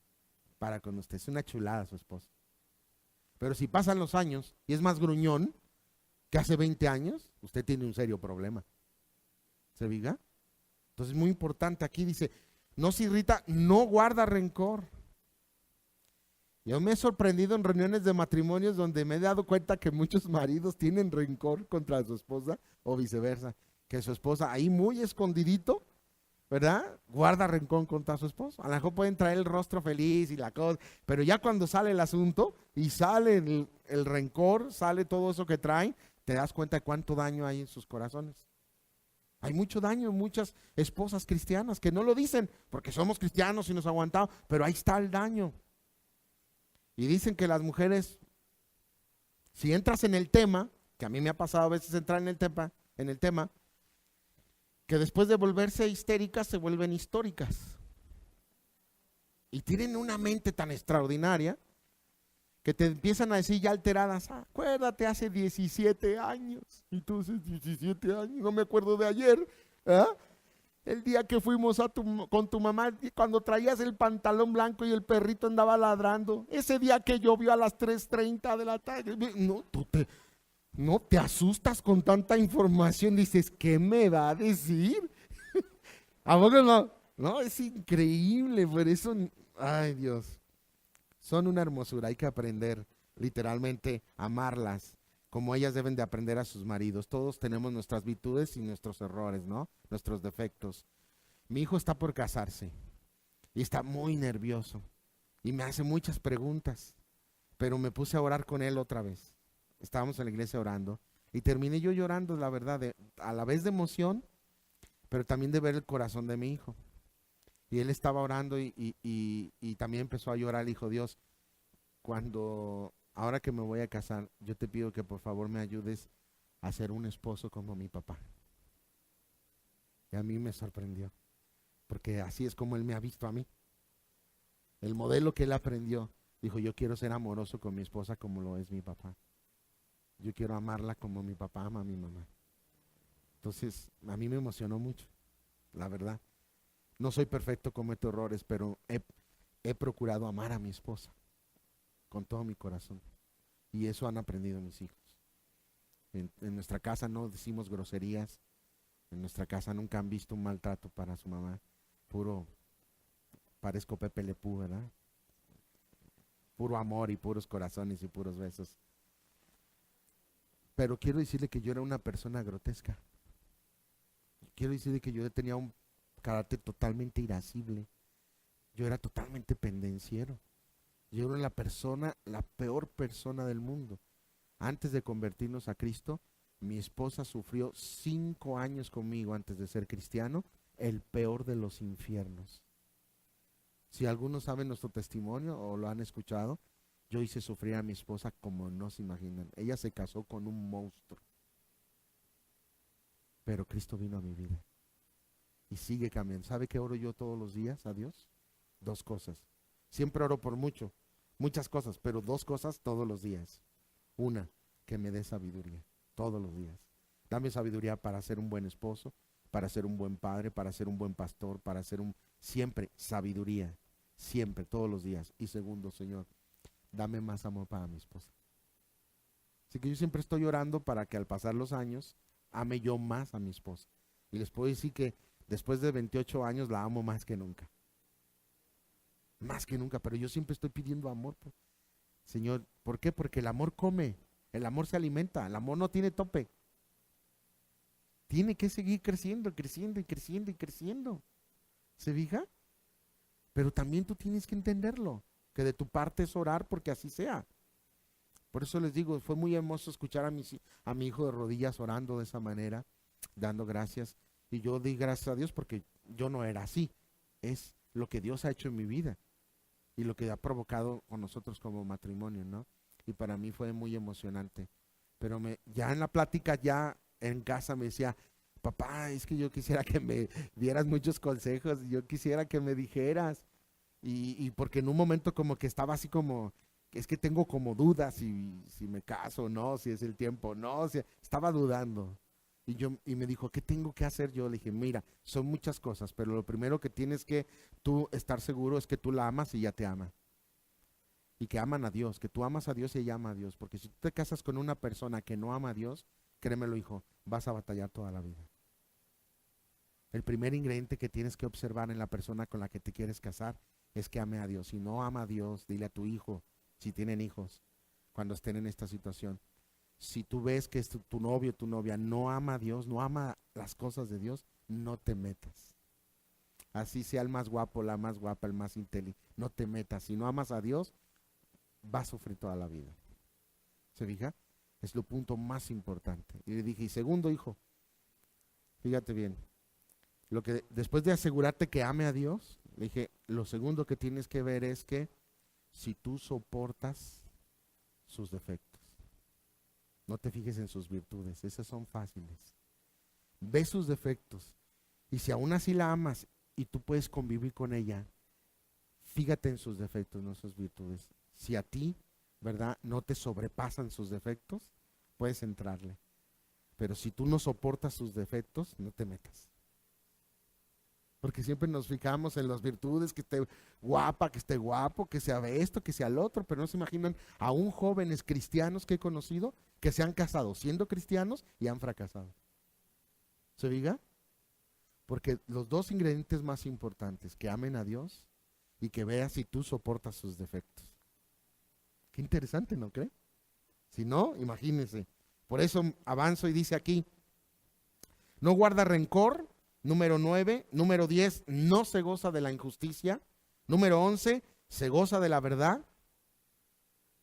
para con usted. Es una chulada su esposo. Pero si pasan los años y es más gruñón que hace 20 años, usted tiene un serio problema. ¿Se diga? Entonces es muy importante. Aquí dice, no se irrita, no guarda rencor. Yo me he sorprendido en reuniones de matrimonios donde me he dado cuenta que muchos maridos tienen rencor contra su esposa o viceversa. Que su esposa ahí muy escondidito, ¿verdad? Guarda rencor contra su esposo. A lo mejor pueden traer el rostro feliz y la cosa, pero ya cuando sale el asunto y sale el rencor, sale todo eso que traen, te das cuenta de cuánto daño hay en sus corazones. Hay mucho daño en muchas esposas cristianas que no lo dicen porque somos cristianos y nos aguantamos, pero ahí está el daño. Y dicen que las mujeres, si entras en el tema, que a mí me ha pasado a veces entrar en el tema, que después de volverse histéricas se vuelven históricas. Y tienen una mente tan extraordinaria que te empiezan a decir ya alteradas, acuérdate hace 17 años. Entonces 17 años, no me acuerdo de ayer, ¿ah? El día que fuimos con tu mamá, cuando traías el pantalón blanco y el perrito andaba ladrando. Ese día que llovió a las 3:30 de la tarde. No te asustas con tanta información. Dices, ¿qué me va a decir? ¿A poco no? No, es increíble. Por eso, ay Dios, son una hermosura. Hay que aprender literalmente a amarlas como ellas deben de aprender a sus maridos. Todos tenemos nuestras virtudes y nuestros errores, ¿no? Nuestros defectos. Mi hijo está por casarse y está muy nervioso y me hace muchas preguntas, pero me puse a orar con él otra vez. Estábamos en la iglesia orando y terminé yo llorando, la verdad, a la vez de emoción, pero también de ver el corazón de mi hijo. Y él estaba orando y también empezó a llorar. Dijo, Dios, ahora que me voy a casar, yo te pido que por favor me ayudes a ser un esposo como mi papá. Y a mí me sorprendió, porque así es como él me ha visto a mí. El modelo que él aprendió, dijo, yo quiero ser amoroso con mi esposa como lo es mi papá. Yo quiero amarla como mi papá ama a mi mamá. Entonces, a mí me emocionó mucho, la verdad. No soy perfecto, cometo errores, pero he procurado amar a mi esposa con todo mi corazón. Y eso han aprendido mis hijos. En nuestra casa no decimos groserías. En nuestra casa nunca han visto un maltrato para su mamá. Parezco Pepe Le Pew, ¿verdad? Puro amor y puros corazones y puros besos. Pero quiero decirle que yo era una persona grotesca. Quiero decirle que yo tenía un carácter totalmente irascible. Yo era totalmente pendenciero. Yo era la peor persona del mundo. Antes de convertirnos a Cristo, mi esposa sufrió 5 años conmigo antes de ser cristiano, el peor de los infiernos. Si algunos saben nuestro testimonio o lo han escuchado, yo hice sufrir a mi esposa como no se imaginan. Ella se casó con un monstruo. Pero Cristo vino a mi vida y sigue cambiando. ¿Sabe qué oro yo todos los días a Dios? 2 cosas. Siempre oro por muchas cosas, pero 2 cosas todos los días. Una, que me dé sabiduría, todos los días. Dame sabiduría para ser un buen esposo, para ser un buen padre, para ser un buen pastor, siempre sabiduría, siempre, todos los días. Y segundo, Señor, dame más amor para mi esposa. Así que yo siempre estoy orando para que al pasar los años, ame yo más a mi esposa. Y les puedo decir que después de 28 años la amo más que nunca. Más que nunca, pero yo siempre estoy pidiendo amor. Señor, ¿por qué? Porque el amor come, el amor se alimenta, el amor no tiene tope. Tiene que seguir creciendo, creciendo y creciendo y creciendo. ¿Se fija? Pero también tú tienes que entenderlo, que de tu parte es orar porque así sea. Por eso les digo, fue muy hermoso escuchar a mi hijo de rodillas orando de esa manera, dando gracias. Y yo di gracias a Dios porque yo no era así. Es lo que Dios ha hecho en mi vida y lo que ha provocado con nosotros como matrimonio, ¿no? Y para mí fue muy emocionante. Pero ya en la plática, ya en casa me decía, papá, es que yo quisiera que me dieras muchos consejos, yo quisiera que me dijeras. Y porque en un momento como que estaba así como, es que tengo como dudas si me caso o no, si es el tiempo, no, estaba dudando. Y me dijo, ¿qué tengo que hacer? Yo le dije, mira, son muchas cosas, pero lo primero que tienes que tú estar seguro es que tú la amas y ella te ama. Y que aman a Dios, que tú amas a Dios y ella ama a Dios. Porque si tú te casas con una persona que no ama a Dios, créemelo, hijo, vas a batallar toda la vida. El primer ingrediente que tienes que observar en la persona con la que te quieres casar es que ame a Dios. Si no ama a Dios, dile a tu hijo, si tienen hijos, cuando estén en esta situación, si tú ves que tu novio o tu novia no ama a Dios, no ama las cosas de Dios, no te metas. Así sea el más guapo, la más guapa, el más inteligente. No te metas. Si no amas a Dios, vas a sufrir toda la vida. ¿Se fija? Es lo punto más importante. Y le dije, y segundo, hijo, fíjate bien, lo que después de asegurarte que ame a Dios, le dije, lo segundo que tienes que ver es que si tú soportas sus defectos, no te fijes en sus virtudes, esas son fáciles. Ve sus defectos, y si aún así la amas y tú puedes convivir con ella, fíjate en sus defectos, no sus virtudes. Si a ti, ¿verdad?, no te sobrepasan sus defectos, puedes entrarle. Pero si tú no soportas sus defectos, no te metas. Porque siempre nos fijamos en las virtudes, que esté guapa, que esté guapo, que sea esto, que sea lo otro, pero no se imaginan aún jóvenes cristianos que he conocido que se han casado siendo cristianos y han fracasado. ¿Se diga? Porque los dos ingredientes más importantes, que amen a Dios y que veas si tú soportas sus defectos. Qué interesante, ¿no cree? Si no, imagínense. Por eso avanzo y dice aquí, no guarda rencor. Número 9, número 10, no se goza de la injusticia. Número 11, se goza de la verdad.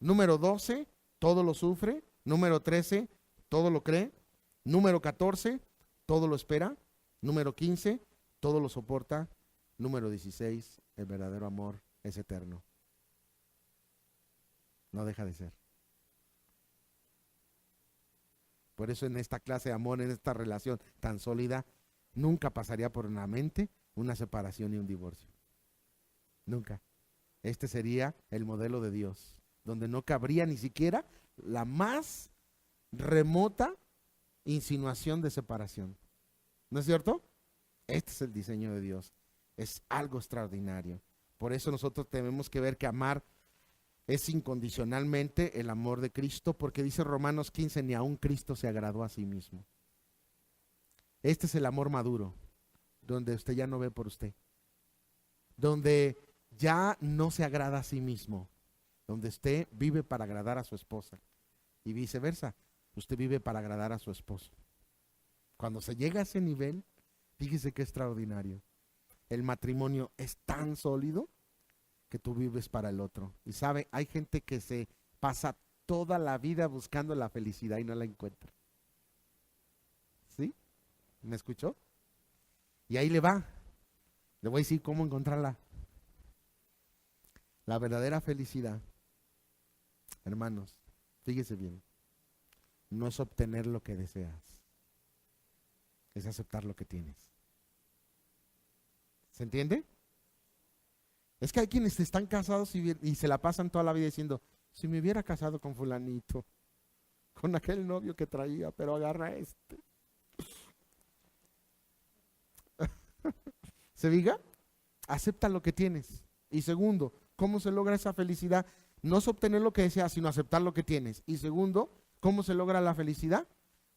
Número 12, todo lo sufre. Número 13, todo lo cree. Número 14, todo lo espera. Número 15, todo lo soporta. Número 16, el verdadero amor es eterno. No deja de ser. Por eso en esta clase de amor, en esta relación tan sólida, nunca pasaría por una mente una separación y un divorcio. Nunca. Este sería el modelo de Dios, donde no cabría ni siquiera la más remota insinuación de separación. ¿No es cierto? Este es el diseño de Dios. Es algo extraordinario. Por eso nosotros tenemos que ver que amar es incondicionalmente el amor de Cristo, porque dice Romanos 15, ni aun Cristo se agradó a sí mismo. Este es el amor maduro, donde usted ya no ve por usted, donde ya no se agrada a sí mismo, donde usted vive para agradar a su esposa y viceversa, usted vive para agradar a su esposo. Cuando se llega a ese nivel, fíjese qué extraordinario. El matrimonio es tan sólido que tú vives para el otro. Y sabe, hay gente que se pasa toda la vida buscando la felicidad y no la encuentra. ¿Sí? ¿Me escuchó? Y ahí le va. Le voy a decir cómo encontrarla. La verdadera felicidad, hermanos, fíjese bien, no es obtener lo que deseas, es aceptar lo que tienes. ¿Se entiende? Es que hay quienes están casados y se la pasan toda la vida diciendo, si me hubiera casado con fulanito, con aquel novio que traía, pero agarra a este. ¿Se diga? Acepta lo que tienes. Y segundo, ¿cómo se logra esa felicidad? No es obtener lo que deseas, sino aceptar lo que tienes. Y segundo, ¿cómo se logra la felicidad?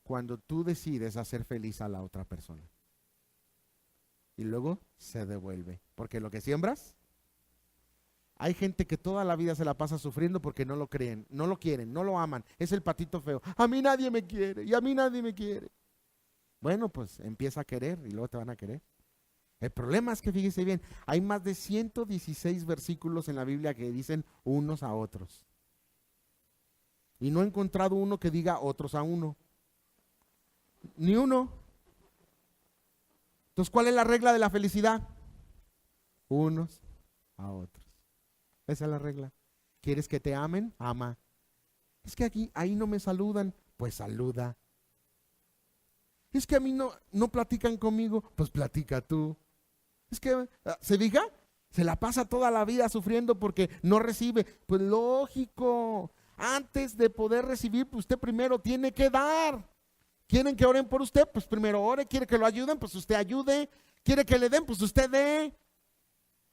Cuando tú decides hacer feliz a la otra persona. Y luego se devuelve. Porque lo que siembras, hay gente que toda la vida se la pasa sufriendo porque no lo creen, no lo quieren, no lo aman. Es el patito feo. A mí nadie me quiere y a mí nadie me quiere. Bueno, pues empieza a querer y luego te van a querer. El problema es que fíjese bien, hay más de 116 versículos en la Biblia que dicen unos a otros. Y no he encontrado uno que diga otros a uno. Ni uno. Entonces, ¿cuál es la regla de la felicidad? Unos a otros. Esa es la regla. ¿Quieres que te amen? Ama. Es que ahí no me saludan. Pues saluda. Es que a mí no platican conmigo. Pues platica tú. Es que, ¿se diga? Se la pasa toda la vida sufriendo porque no recibe. Pues lógico. Antes de poder recibir, pues usted primero tiene que dar. ¿Quieren que oren por usted? Pues primero ore. ¿Quiere que lo ayuden? Pues usted ayude. ¿Quiere que le den? Pues usted dé.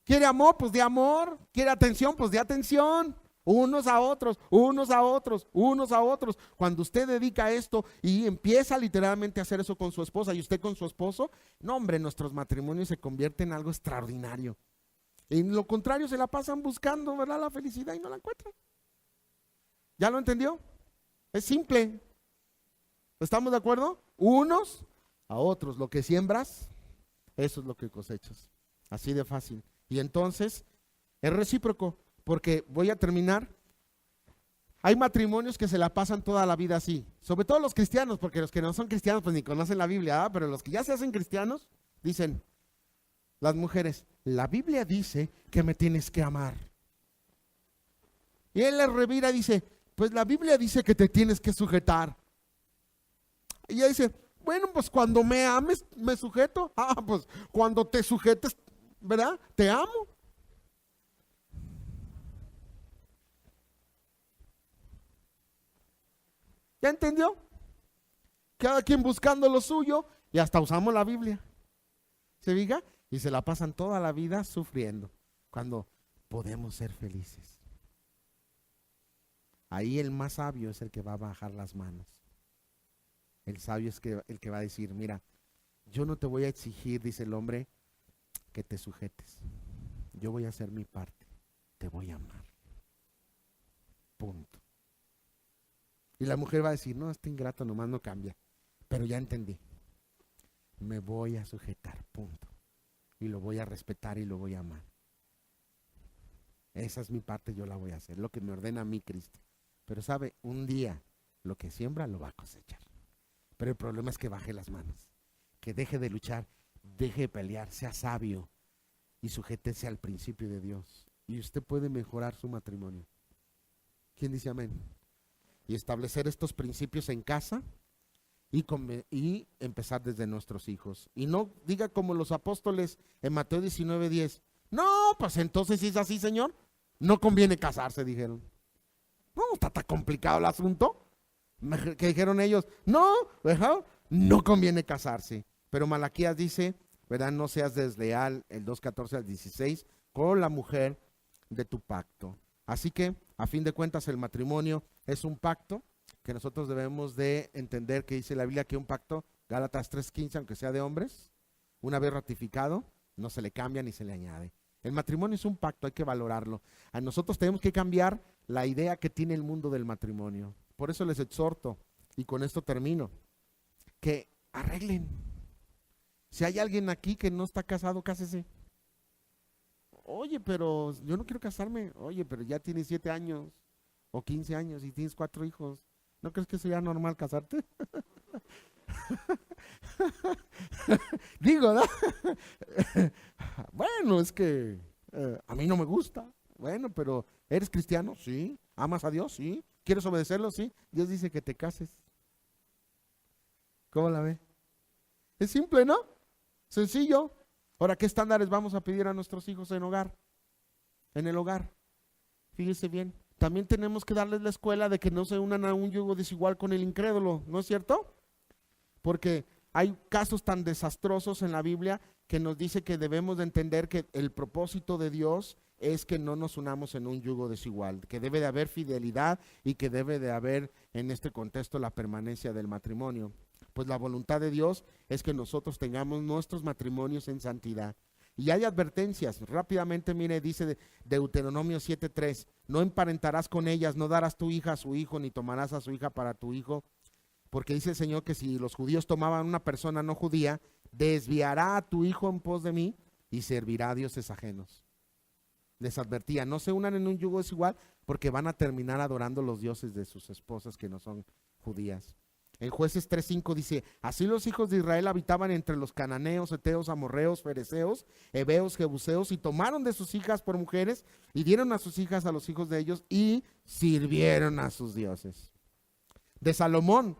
¿Quiere amor? Pues de amor. ¿Quiere atención? Pues de atención. Unos a otros, unos a otros, unos a otros. Cuando usted dedica esto y empieza literalmente a hacer eso con su esposa y usted con su esposo, no hombre, nuestros matrimonios se convierten en algo extraordinario. En lo contrario, se la pasan buscando, ¿verdad?, la felicidad y no la encuentran. ¿Ya lo entendió? Es simple. ¿Estamos de acuerdo? Unos a otros. Lo que siembras, eso es lo que cosechas. Así de fácil. Y entonces es recíproco, porque voy a terminar. Hay matrimonios que se la pasan toda la vida así, sobre todo los cristianos, porque los que no son cristianos pues ni conocen la Biblia, ¿verdad? Pero los que ya se hacen cristianos dicen, las mujeres, la Biblia dice que me tienes que amar. Y él le revira y dice, pues la Biblia dice que te tienes que sujetar. Y ella dice, bueno, pues cuando me ames, me sujeto. Ah, pues cuando te sujetes, ¿verdad? Te amo. ¿Ya entendió? Cada quien buscando lo suyo y hasta usamos la Biblia. ¿Se diga? Y se la pasan toda la vida sufriendo cuando podemos ser felices. Ahí el más sabio es el que va a bajar las manos. El sabio es el que va a decir, mira, yo no te voy a exigir, dice el hombre, que te sujetes. Yo voy a hacer mi parte. Te voy a amar. Punto. Y la mujer va a decir, no, este ingrato nomás no cambia. Pero ya entendí. Me voy a sujetar, punto. Y lo voy a respetar y lo voy a amar. Esa es mi parte, yo la voy a hacer. Lo que me ordena a mí Cristo. Pero sabe, un día lo que siembra lo va a cosechar. Pero el problema es que baje las manos. Que deje de luchar, deje de pelear, sea sabio. Y sujétese al principio de Dios. Y usted puede mejorar su matrimonio. ¿Quién dice amén? Y establecer estos principios en casa y empezar desde nuestros hijos. Y no diga como los apóstoles en Mateo 19:10. No, pues entonces si es así, Señor, no conviene casarse, dijeron. No, está tan complicado el asunto. Que dijeron ellos, no, ¿verdad? No conviene casarse. Pero Malaquías dice, ¿verdad? No seas desleal, el 2:14 al 16, con la mujer de tu pacto. Así que, a fin de cuentas, el matrimonio es un pacto que nosotros debemos de entender, que dice la Biblia que un pacto, Gálatas 3:15, aunque sea de hombres, una vez ratificado, no se le cambia ni se le añade. El matrimonio es un pacto, hay que valorarlo. A nosotros tenemos que cambiar la idea que tiene el mundo del matrimonio. Por eso les exhorto, y con esto termino, que arreglen. Si hay alguien aquí que no está casado, cásese. Oye, pero yo no quiero casarme. Oye, pero ya tienes 7 años o 15 años y tienes 4 hijos. ¿No crees que sería normal casarte? Digo, ¿no? Bueno, es que a mí no me gusta. Bueno, pero ¿eres cristiano? Sí. ¿Amas a Dios? Sí. ¿Quieres obedecerlo? Sí. Dios dice que te cases. ¿Cómo la ve? Es simple, ¿no? Sencillo. Ahora, ¿qué estándares vamos a pedir a nuestros hijos en el hogar? Fíjese bien. También tenemos que darles la escuela de que no se unan a un yugo desigual con el incrédulo, ¿no es cierto? Porque hay casos tan desastrosos en la Biblia que nos dice que debemos de entender que el propósito de Dios es que no nos unamos en un yugo desigual, que debe de haber fidelidad y que debe de haber en este contexto la permanencia del matrimonio. Pues la voluntad de Dios es que nosotros tengamos nuestros matrimonios en santidad. Y hay advertencias, rápidamente mire, dice Deuteronomio 7:3, no emparentarás con ellas, no darás tu hija a su hijo, ni tomarás a su hija para tu hijo, porque dice el Señor que si los judíos tomaban una persona no judía, desviará a tu hijo en pos de mí y servirá a dioses ajenos. Les advertía, no se unan en un yugo desigual porque van a terminar adorando los dioses de sus esposas que no son judías. En Jueces 3:5 dice, así los hijos de Israel habitaban entre los cananeos, heteos, amorreos, fereceos, heveos, jebuseos, y tomaron de sus hijas por mujeres y dieron a sus hijas a los hijos de ellos y sirvieron a sus dioses. De Salomón,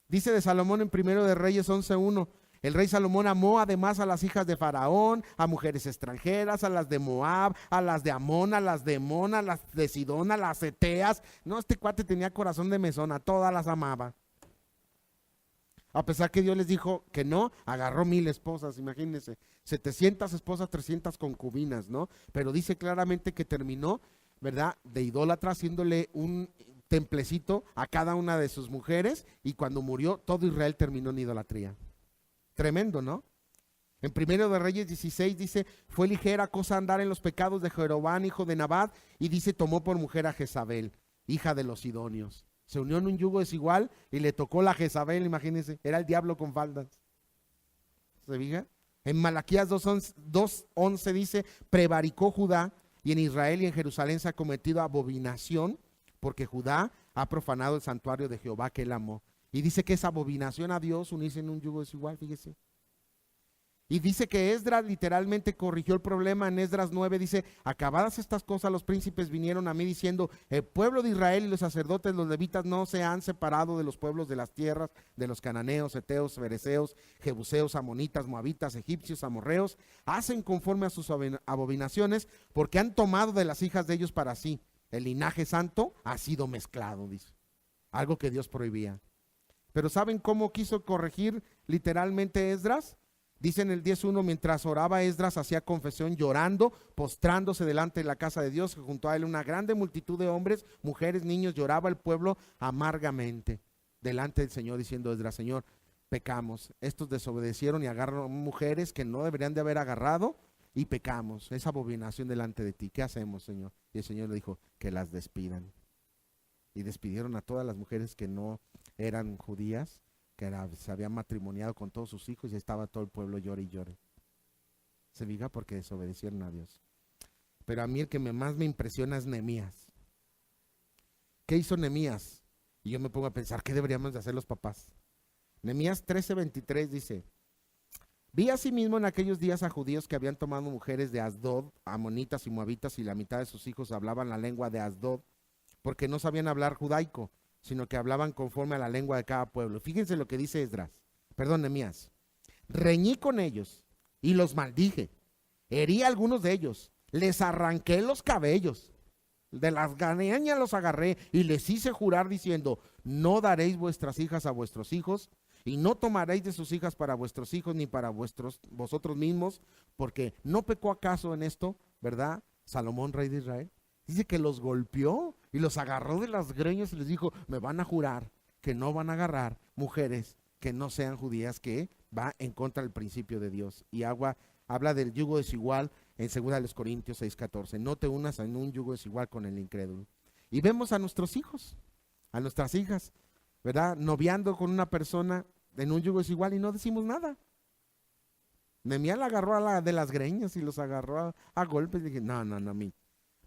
dice de Salomón en Primero de Reyes 11:1, el rey Salomón amó además a las hijas de Faraón, a mujeres extranjeras, a las de Moab, a las de Amón, a las de Mon, a las de Sidón, a las eteas. No, este cuate tenía corazón de mesón, a todas las amaba. A pesar que Dios les dijo que no, agarró 1000 esposas, imagínense, 700 esposas, 300 concubinas, ¿no? Pero dice claramente que terminó, ¿verdad?, de idólatra, haciéndole un templecito a cada una de sus mujeres, y cuando murió, todo Israel terminó en idolatría. Tremendo, ¿no? En Primero de Reyes 16 dice, fue ligera cosa andar en los pecados de Jeroboam, hijo de Nabat, y dice, tomó por mujer a Jezabel, hija de los sidonios. Se unió en un yugo desigual y le tocó la Jezabel, imagínense, era el diablo con faldas. ¿Se fija? En Malaquías 2:11 dice, prevaricó Judá, y en Israel y en Jerusalén se ha cometido abominación, porque Judá ha profanado el santuario de Jehová que él amó. Y dice que es abominación a Dios unirse en un yugo desigual, fíjese. Y dice que Esdras literalmente corrigió el problema. En Esdras 9 dice, acabadas estas cosas, los príncipes vinieron a mí diciendo, el pueblo de Israel y los sacerdotes, los levitas, no se han separado de los pueblos de las tierras, de los cananeos, heteos, fereceos, jebuseos, amonitas, moabitas, egipcios, amorreos, hacen conforme a sus abominaciones, porque han tomado de las hijas de ellos para sí. El linaje santo ha sido mezclado, dice. Algo que Dios prohibía. Pero ¿saben cómo quiso corregir literalmente Esdras? Dice en el 10:1, mientras oraba Esdras hacía confesión llorando, postrándose delante de la casa de Dios, junto a él una grande multitud de hombres, mujeres, niños, lloraba el pueblo amargamente delante del Señor, diciendo Esdras, Señor, pecamos, estos desobedecieron y agarraron mujeres que no deberían de haber agarrado y pecamos, es abominación delante de ti, ¿qué hacemos, Señor? Y el Señor le dijo, que las despidan. Y despidieron a todas las mujeres que no eran judías, que se habían matrimoniado con todos sus hijos, y estaba todo el pueblo llore y llore. Se diga porque desobedecieron a Dios. Pero a mí el que más me impresiona es Nehemías. ¿Qué hizo Nehemías? Y yo me pongo a pensar, ¿qué deberíamos de hacer los papás? Nehemías 13:23 dice, vi asimismo en aquellos días a judíos que habían tomado mujeres de Asdod, amonitas y moabitas, y la mitad de sus hijos hablaban la lengua de Asdod, porque no sabían hablar judaico, sino que hablaban conforme a la lengua de cada pueblo. Fíjense lo que dice Nehemías. Reñí con ellos y los maldije, herí a algunos de ellos, les arranqué los cabellos, de las ganeñas los agarré y les hice jurar diciendo, no daréis vuestras hijas a vuestros hijos, y no tomaréis de sus hijas para vuestros hijos ni para vosotros mismos, porque no pecó acaso en esto, ¿verdad? Salomón, rey de Israel. Dice que los golpeó y los agarró de las greñas y les dijo, me van a jurar que no van a agarrar mujeres que no sean judías, que va en contra del principio de Dios. Y habla del yugo desigual en 2 Corintios 6:14. No te unas en un yugo desigual con el incrédulo. Y vemos a nuestros hijos, a nuestras hijas, ¿verdad? Noviando con una persona en un yugo desigual y no decimos nada. Nehemías la agarró de las greñas y los agarró a golpes y dije, no,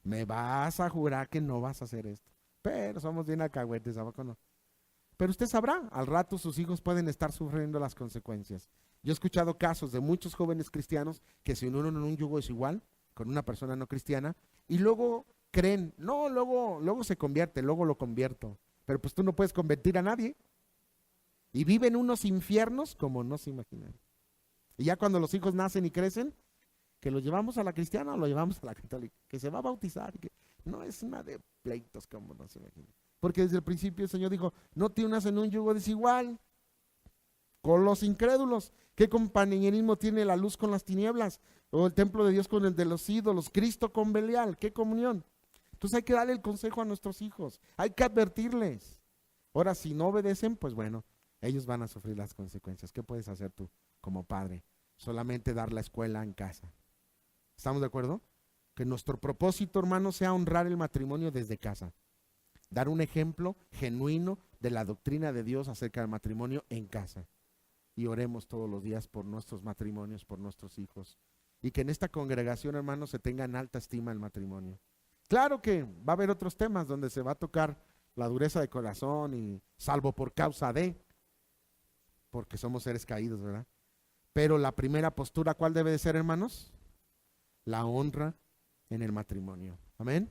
me vas a jurar que no vas a hacer esto. Pero somos bien alcahuetes, ¿sabes? No. Pero usted sabrá, al rato sus hijos pueden estar sufriendo las consecuencias. Yo he escuchado casos de muchos jóvenes cristianos que se unieron en un yugo desigual con una persona no cristiana y luego creen, no, luego se convierte, luego lo convierto. Pero pues tú no puedes convertir a nadie. Y viven unos infiernos como no se imaginan. Y ya cuando los hijos nacen y crecen, que lo llevamos a la cristiana o lo llevamos a la católica, que se va a bautizar, que no es una de pleitos como no se imagina. Porque desde el principio el Señor dijo, no te unas en un yugo desigual con los incrédulos. ¿Qué compañerismo tiene la luz con las tinieblas? O el templo de Dios con el de los ídolos, Cristo con Belial, ¿qué comunión? Entonces hay que darle el consejo a nuestros hijos, hay que advertirles. Ahora, si no obedecen, pues bueno, ellos van a sufrir las consecuencias. ¿Qué puedes hacer tú como padre? Solamente dar la escuela en casa. ¿Estamos de acuerdo? Que nuestro propósito, hermano, sea honrar el matrimonio desde casa. Dar un ejemplo genuino de la doctrina de Dios acerca del matrimonio en casa. Y oremos todos los días por nuestros matrimonios, por nuestros hijos. Y que en esta congregación, hermano, se tenga en alta estima el matrimonio. Claro que va a haber otros temas donde se va a tocar la dureza de corazón y salvo por causa de, porque somos seres caídos, ¿verdad? Pero la primera postura, ¿cuál debe de ser, hermanos? La honra en el matrimonio. Amén.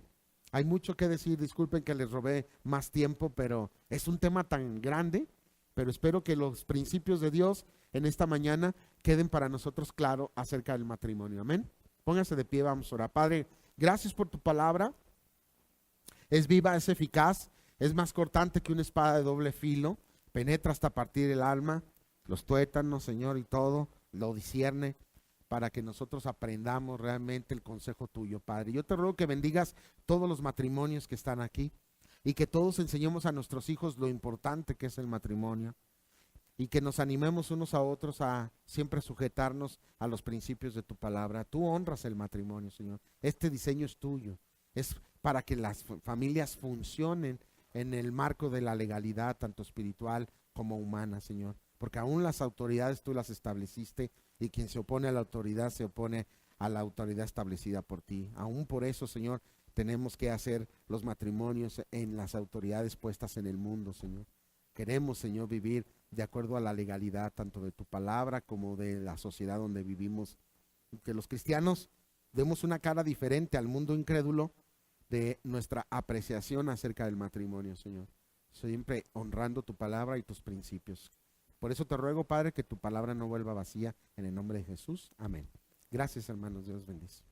Hay mucho que decir, disculpen que les robé más tiempo, pero es un tema tan grande, pero espero que los principios de Dios en esta mañana queden para nosotros claros acerca del matrimonio. Amén. Póngase de pie, vamos a orar. Padre, gracias por tu palabra. Es viva, es eficaz, es más cortante que una espada de doble filo, penetra hasta partir el alma, los tuétanos, Señor, y todo, lo discierne, para que nosotros aprendamos realmente el consejo tuyo, Padre. Yo te ruego que bendigas todos los matrimonios que están aquí y que todos enseñemos a nuestros hijos lo importante que es el matrimonio y que nos animemos unos a otros a siempre sujetarnos a los principios de tu palabra. Tú honras el matrimonio, Señor. Este diseño es tuyo. Es para que las familias funcionen en el marco de la legalidad, tanto espiritual como humana, Señor. porque aún las autoridades tú las estableciste, y quien se opone a la autoridad se opone a la autoridad establecida por ti. Aún por eso, Señor, tenemos que hacer los matrimonios en las autoridades puestas en el mundo, Señor. Queremos, Señor, vivir de acuerdo a la legalidad, tanto de tu palabra como de la sociedad donde vivimos. Que los cristianos demos una cara diferente al mundo incrédulo de nuestra apreciación acerca del matrimonio, Señor. Siempre honrando tu palabra y tus principios. Por eso te ruego, Padre, que tu palabra no vuelva vacía, en el nombre de Jesús. Amén. Gracias, hermanos. Dios bendice.